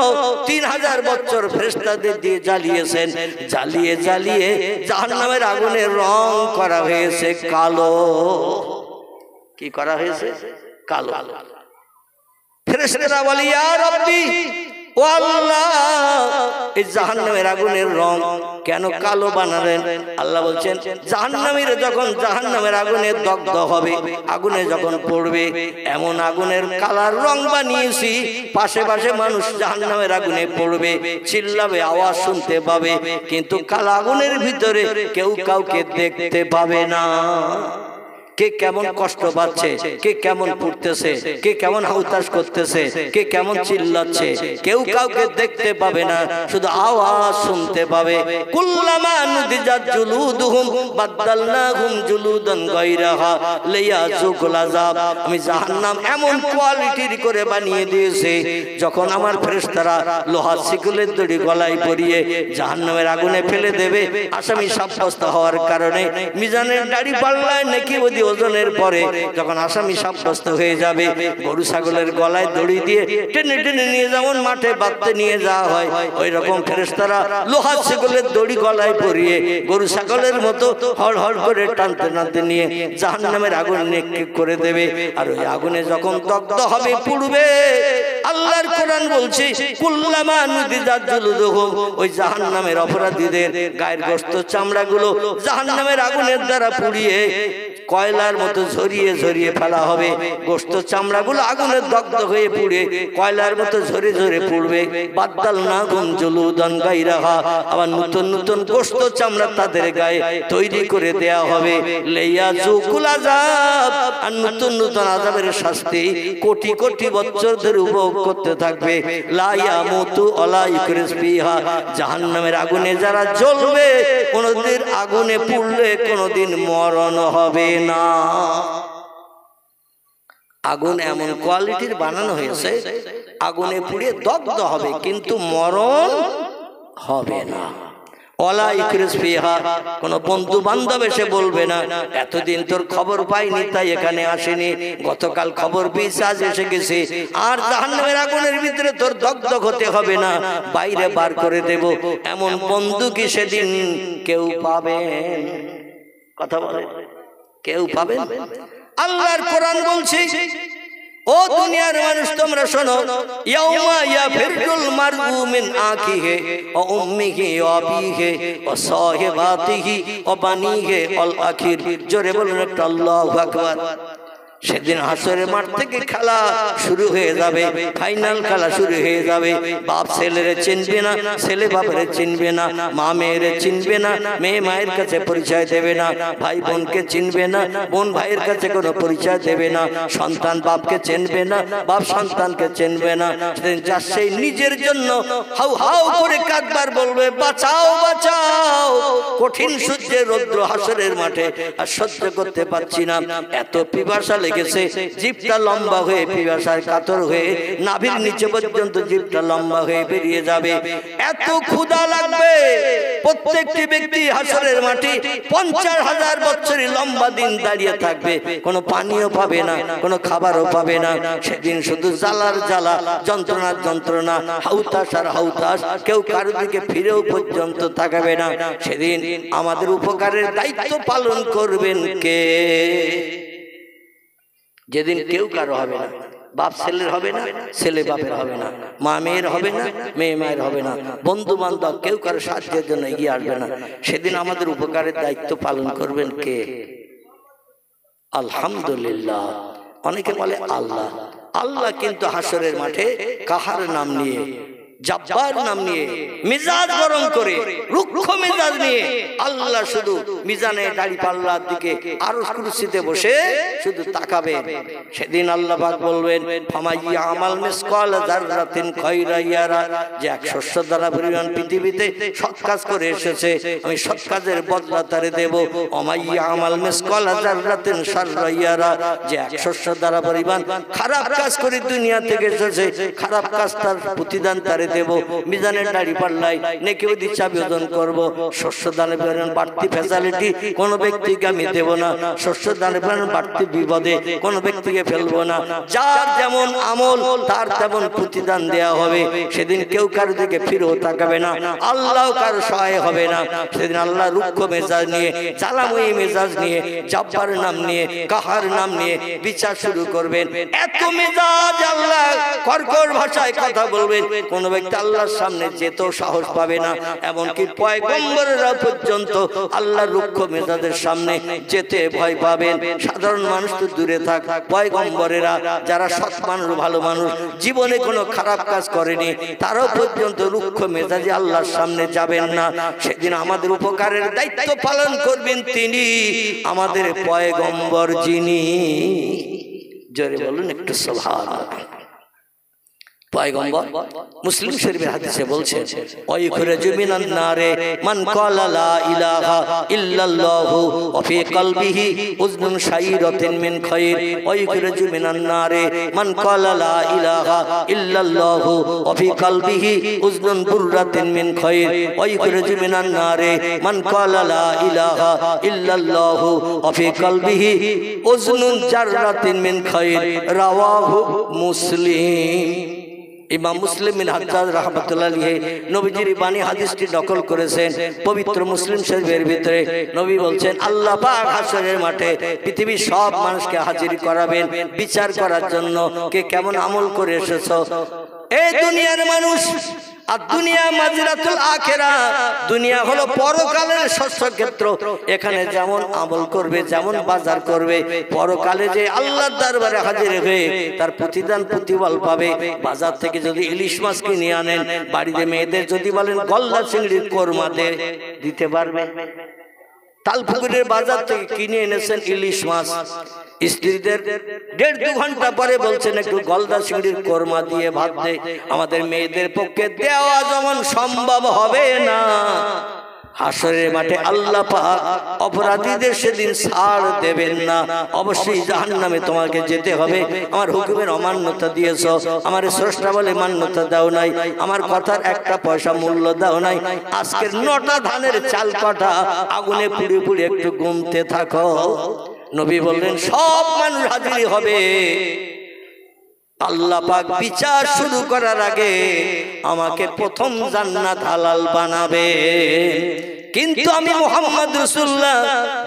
3000 বছর ফেরেশতাদের দিয়ে জ্বালিয়েছেন। জ্বালিয়ে জ্বালিয়ে জাহান্নামের আগুনের রং করা হয়েছে কালো। কি করা হয়েছে? কালো। ফেরেশতারা বলে ইয়া রাব্বি, ও আল্লাহ, এই জাহান্নামের আগুনের রং কেন কালো বানালেন? আল্লাহ বলছেন জাহান্নামীরা যখন জাহান্নামের আগুনে দগ্ধ হবে, আগুনে যখন পড়বে, এমন আগুনের কালার রং বানিয়েছি পাশে পাশে মানুষ জাহান্নামের আগুনে পড়বে, চিল্লাবে, আওয়াজ শুনতে পাবে, কিন্তু কালো আগুনের ভিতরে কেউ কাউকে দেখতে পাবে না। কে কেমন কষ্ট পাচ্ছে, কে কেমন পুড়তেছে, কে কেমন হাউতাশ করতেছে, কে কেমন চিল্লাচ্ছে, কেউ কাউকে দেখতে পাবে না, শুধু আওয়াজ শুনতে পাবে। কুল্লামা নুদিজাত জুলুদুহুম বাদদালনাহুম জুলুদান গায়রাহা লিয়াযুকুল আযাব। আমি জাহান্নাম এমন কোয়ালিটির করে বানিয়ে দিয়েছি, যখন আমার ফেরেশতারা লোহার শিকলের দড়ি গলায় পরিয়ে জাহান্নামের আগুনে ফেলে দেবে, আসামি সাব্যস্ত হওয়ার কারণে মিজানের দাড়ি পাল্লায় নেকি ওজনের পরে যখন আসামি সাব্যস্ত হয়ে যাবে, গরু ছাগলের গলায় দড়ি দিয়ে টেনে টেনে নিয়ে যেমন মাঠে বাঁধতে নিয়ে যাওয়া হয়, ওই রকম ফেরেশতারা লোহার ছাগলের দড়ি গলায় পরিয়ে গরু ছাগলের মতো হড় হড় করে টানতে টানতে নিয়ে জাহান্নামের আগুন নিক্ষেপ করে দেবে। আর ওই আগুনে যখন দগ্ধ হবে, পুড়বে, আল্লাহর কোরআন বলছে কুল্লামা নুদিজাত জুলুদুহুম, ওই জাহান্নামের অপরাধীদের গায়ের গোশত চামড়াগুলো জাহান্নামের আগুনের দ্বারা পুড়িয়ে কয়লার মতো ঝরিয়ে ঝরিয়ে ফেলা হবে। গোশত চামড়াগুলো আগুনে দগ্ধ হয়ে পুড়ে কয়লার মতো ঝরে ঝরে পুড়বে। বাদদালনাহুম জুলুদান গায়রাহা, আবার নতুন নতুন গোশত চামড়া তাদের গায়ে তৈরি করে দেয়া হবে। লিয়াযুকুল আযাব, আর নতুন নতুন আযাবের শাস্তি কোটি কোটি বছর ধরে উপভোগ করতে থাকবে। লা ইয়ামুতু ওয়ালা ইউকরিস ফিহা, জাহান্নামের আগুনে যারা জ্বলবে, কোনদিন আগুনে পুড়লে কোনদিন মরণ হবে না। আগুন এমন কোয়ালিটির বানানো হয়েছে, আগুনে পুড়ে দগ্ধ হবে কিন্তু মরণ হবে না। ওয়ালা ইউকরিস ফিহা, কোন বন্ধু বান্ধব এসে বলবে না এতদিন তোর খবর পাইনি তাই এখানে আসেনি, গতকাল খবর পেয়েছি আজ এসে গেছে। আর জাহান্নামের আগুনের ভিতরে তোর দগ্ধ হতে হবে না, বাইরে বার করে দেব, এমন বন্ধু কি সেদিন কেউ পাবেন? কথা বলে কেউ পাবেন? আল্লাহর কোরআন বলছে, ও দুনিয়ার মানুষ তোমরা শোনো, ইয়াউমা ইয়াফিরুল মারউ মিন আখিহি ওয়া উম্মিহি ওয়া আবিহি ওয়া সাহিবাতিহি ওয়া বানিহি আল আখির। জোরে বলুন একটা আল্লাহু আকবার। সেদিন হাসরের মাঠ থেকে খেলা শুরু হয়ে যাবে, ফাইনাল খেলা শুরু হয়ে যাবে। বাপ ছেলেরে চিনবে না, ছেলে বাপেরে চিনবে না, মা মেয়েরে চিনবে না, মেয়ে মায়ের কাছে পরিচয় দেবে না, ভাই বোনকে চিনবে না, বোন ভাইয়ের কাছে কোনো পরিচয় দেবে না, সন্তান বাপকে চিনবে না, বাপ সন্তানকে চিনবে না। সেদিন যা সেই নিজের জন্য হাউ হাউ করে কাঁদবার বলবে বাঁচাও বাঁচাও, কঠিন সূর্যের রৌদ্র হাসরের মাঠে আর সহ্য করতে পারছি না, এত পিপাসা গেছে, জিভটা লম্বা হয়ে পিপাসার কাতর হয়ে নাভির নিচে পর্যন্ত জিভটা লম্বা হয়ে বেরিয়ে যাবে, এত ক্ষুধা লাগবে। প্রত্যেকটি ব্যক্তি হাসরের মাঠে 50,000 বছরের লম্বা দিন দাঁড়িয়ে থাকবে, কোনো পানিও পাবে না, কোনো খাবারও পাবে না। সেদিন শুধু জ্বালার জ্বালা, যন্ত্রণার যন্ত্রণা, হাউতাস আর হাউতাস, কেউ কারো দিকে ফিরেও পর্যন্ত তাকাবে না। সেদিন আমাদের উপকারের দায়িত্ব পালন করবেন কে? যেদিন কেউ কারো হবে না, বাপ ছেলের হবে না, ছেলে বাপের হবে না, মা মেয়ের হবে না, মেয়ে মায়ের হবে না, বন্ধু বান্ধব কেউ কারো সাহায্যের জন্য এগিয়ে আসবে না। সেদিন আমাদের উপকারের দায়িত্ব পালন করবেন কে? আলহামদুলিল্লাহ। অনেকে বলে আল্লাহ। আল্লাহ কিন্তু হাসরের মাঠে কাহার নাম নিয়ে, জব্বার নাম নিয়ে, মিজাজ গরম করে, রুক্ষ মিজাজ নিয়ে আল্লাহ শুধু মিজানে দাড়ি পাল্লার দিকে আরশ কুরসিতে বসে শুধু তাকাবেন। সেদিন আল্লাহ পাক বলবেন, ফামাইয়া আমাল মিসকাল যাররাতিন খায়রান ইয়ারা, যে এক শস্য দ্বারা পরিমাণ পৃথিবীতে সৎ কাজ করে এসেছে আমি সৎ কাজের বদলা তারে দেব। অমাইয়া আমাল মিসকাল যাররাতিন শাররান ইয়ারা, যে এক শস্য দ্বারা পরিমাণ খারাপ কাজ করে দুনিয়া থেকে এসেছে খারাপ কাজ তার প্রতিদান তারে দেব। মিজানের দাড়ি পাল্লাই নেকি ওদি চাবি ওজন করব। শস্য দানে পরিমাণ বাড়তি ফ্যাসিলিটি কোন ব্যক্তিকে আমি দেব না, শস্য দানে পরিমাণ বাড়তি বিপদে কোন ব্যক্তিকে ফেলবো না। যার যেমন আমল তার তেমন প্রতিদান দেয়া হবে। সেদিন কেউ কারো দিকে ফিরেও তাকাবে না, আল্লাহ কারো সহায় হবে না। সেদিন আল্লাহ রুক্ষ মেজাজ নিয়ে, জ্বালাময়ী মেজাজ নিয়ে, জব্বার নাম নিয়ে, কাহার নাম নিয়ে বিচার শুরু করবেন। এত মেজাজ আল্লাহ কর্কশ ভাষায় কথা বলবেন, কোন ব্যক্তি আল্লাহর সামনে যেতেও সাহস পাবে না। এমনকি পয়গম্বরেরা পর্যন্ত আল্লাহর রুক্ষ মেজাজের সামনে যেতে ভয় পাবেন। সাধারণ মানুষ তো দূরে থাক, পয়গম্বরেরা যারা সৎ মানুষ, ভালো মানুষ, জীবনে কোনো খারাপ কাজ করেনি, তারাও পর্যন্ত রুক্ষ মেজাজে আল্লাহর সামনে যাবেন না। সেদিন আমাদের উপকারের দায়িত্ব পালন করবেন তিনি, আমাদের পয়গম্বর যিনি। জোরে বলুন একটু সুবহানাল্লাহ। পয়গম্বর মুসলিম শরীফের হাদিসে বলছেন, ওয়াইখরাজু মিনান নারে মান ক্বালা লা ইলাহা ইল্লাল্লাহু ওয়া ফি কলবিহি উযনুন শাইরাতিন মিন খায়র। ওয়াইখরাজু মিনান নারে মান ক্বালা লা ইলাহা ইল্লাল্লাহু ওয়া ফি কলবিহি উযনুন বুররাতিন মিন খায়র। ওয়াইখরাজু মিনান নারে মান ক্বালা লা ইলাহা ইল্লাল্লাহু ওয়া ফি কলবিহি উযনুন জাররাতিন মিন খায়র। রাওয়াহু মুসলিম। ইমাম মুসলিম বিন হাজ্জাজ রাহমাতুল্লাহ আলাইহি নবীজির বাণী হাদিসটি নকল করেছেন পবিত্র মুসলিম শরীফের ভিতরে। নবী বলছেন, আল্লাহ পাক হাসরের মাঠে পৃথিবীর সব মানুষকে হাজির করাবেন বিচার করার জন্য, কে কেমন আমল করে এসেছো। এই দুনিয়ার মানুষ, আর দুনিয়া মাজরাতুল আখিরা, দুনিয়া হলো পরকালের শস্যক্ষেত্র। এখানে যেমন আমল করবে, যেমন বাজার করবে, পরকালে যে আল্লাহর দরবারে হাজির হয়ে তার প্রতিদান প্রতিফল পাবে। বাজার থেকে যদি ইলিশ মাছ কিনে আনেন, বাড়িতে মেয়েদের যদি বলেন গলদা চিংড়ির কোরমা দিতে পারবে। তালপুকুরের বাজার থেকে কিনে এনেছেন ইলিশ মাছ, স্ত্রীদের 1.5-2 ঘন্টা পরে বলছেন একটু গলদা চিংড়ির কোরমা দিয়ে ভাত দে। আমাদের মেয়েদের পক্ষে দেওয়া যেমন সম্ভব হবে না, হাসরের মাঠে আল্লাহ পাক অপরাধীদের সেদিন ছাড় দেবেন না। অবশ্যই জাহান্নামে তোমাকে যেতে হবে। আমার হুকুমের অমান্যতা দিয়েছো, আমার স্রষ্টা বলে মান্যতা দাও নাই, আমার কথার একটা পয়সা মূল্য দাও নাই। আজকের 9টা ধানের চাল কটা আগুনে পুড়ে পুড়ে একটু গুমতে থাকো। নবী বললেন, সব মানুষ হাজির হবে। আল্লাহ পাক বিচার শুরু করার আগে আমাকে প্রথম জান্নাত হালাল বানাবে, কিন্তু আমি মুহাম্মদ রাসূলুল্লাহ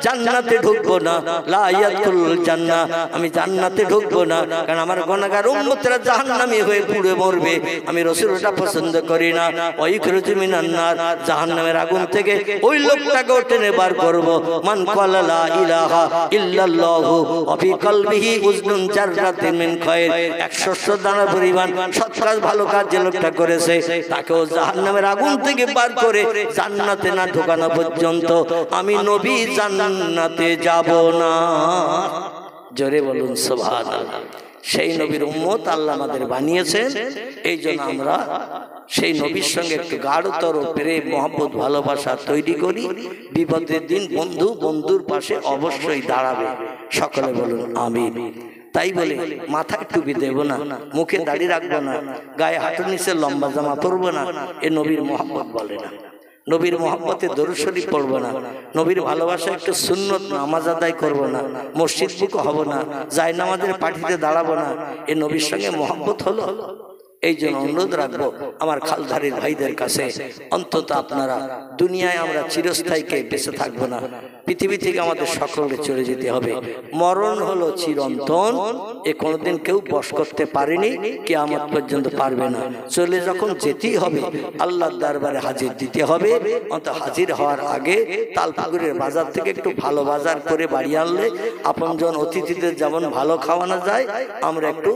জান্নাতে ঢুকবো না। লা ইয়াদখুলুল জান্নাহ, আমি জান্নাতে ঢুকবো না, কারণ আমার গুনাহগার উম্মতরা জাহান্নামী হয়ে পুড়ে মরবে। আমি রাসূল ওটা পছন্দ করি না। ওয়াইখরাজু মিনান নার, জাহান্নামের আগুন থেকে ওই লোকটাকে টেনে বার করব। মান ক্বালা লা ইলাহা ইল্লাল্লাহু ওয়া ফি কলবিহি উযনুন জাররাতিন মিন খায়র। 100 দানা পরিমাণ সৎ কাজ, ভালো কাজ যে লোকটা করেছে, তাকেও জাহান্নামের আগুন থেকে বার করে জান্নাতে না ঢোকা পর্যন্ত আমি নবী জান্নাতে যাব না। জোরে বলুন সুবহানাল্লাহ। সেই নবীর উম্মত আল্লাহ আমাদের বানিয়েছেন, এই জন্য আমরা সেই নবীর সঙ্গে একটু গাঢ়তর প্রেম, মহব্বত, ভালোবাসা তৈরি করি। বিপদের দিন বন্ধু বন্ধুর পাশে অবশ্যই দাঁড়াবে। সকলে বলুন আমিন। তাই বলে মাথায় টুপি দেব না, মুখে দাড়ি রাখবো না, গায়ে হাঁটুর নিচে লম্বা জামা পরবো না, এ নবীর মহব্বত বলে না। নবীর মহব্বতে দরুদ শরীফ পড়বো না, নবীর ভালোবাসা একটু সুন্নত নামাজ আদায় করবো না, মসজিদ বুক হব না, জায়নামাজের পাটিতে দাঁড়াবো না, এ নবীর সঙ্গে মহব্বত হলো? এই জন্য অনুরোধ রাখবো আমার খালধারীর ভাইদের কাছে, অন্তত আপনারা, দুনিয়ায় আমরা চিরস্থায়ীকে বেঁচে থাকবো না, পৃথিবী থেকে আমাদের সকলকে চলে যেতে হবে। মরণ হলো চিরন্তন, এ কোনোদিন কেউ বশ করতে পারেনি, কিয়ামত পর্যন্ত পারবে না। চলে যখন যেতেই হবে, আল্লাহর দরবারে হাজির দিতে হবে। অন্তত হাজির হওয়ার আগে তালপুকুরের বাজার থেকে একটু ভালো বাজার করে বাড়ি আনলে আপনজন অতিথিদের যেমন ভালো খাওয়ানো যায়, আমরা একটু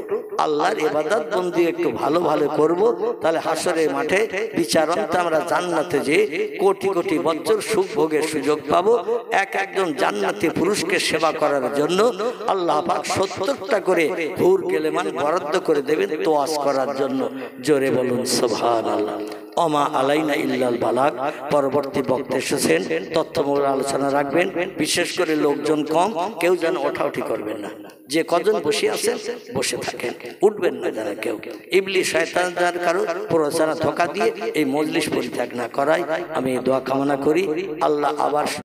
আল্লাহর ইবাদত বন্দি একটু ভালো ভালো করব, তাহলে হাসরের মাঠে বিচারন্তে আমরা জান্নাতে যে কোটি কোটি বছর সুখ ভোগের সুযোগ পাবো। একজন জান্নাতি পুরুষকে সেবা করার জন্য আল্লাহ পাক 70টা করে হুর গেলেমান বরাদ্দ করে দেবেন তোয়াজ করার জন্য। জোরে বলুন সুবহানাল্লাহ। ওমা আলাইনা ইল্লাল বালাগ। পরবর্তী বক্তা এসেছেন, তথ্যমূলক আলোচনা রাখবেন। বিশেষ করে লোকজন কম, কেউ যেন ওঠাউঠি করবেন না। যে কজন বসে আছেন বসে থাকেন, উঠবেন না যেন কেউ। ইবলিস শয়তান যার কারো প্ররোচনা ধোঁকা দিয়ে এই মজলিস পরিত্যাগ না করায় আমি দোয়া কামনা করি। আল্লাহ আবার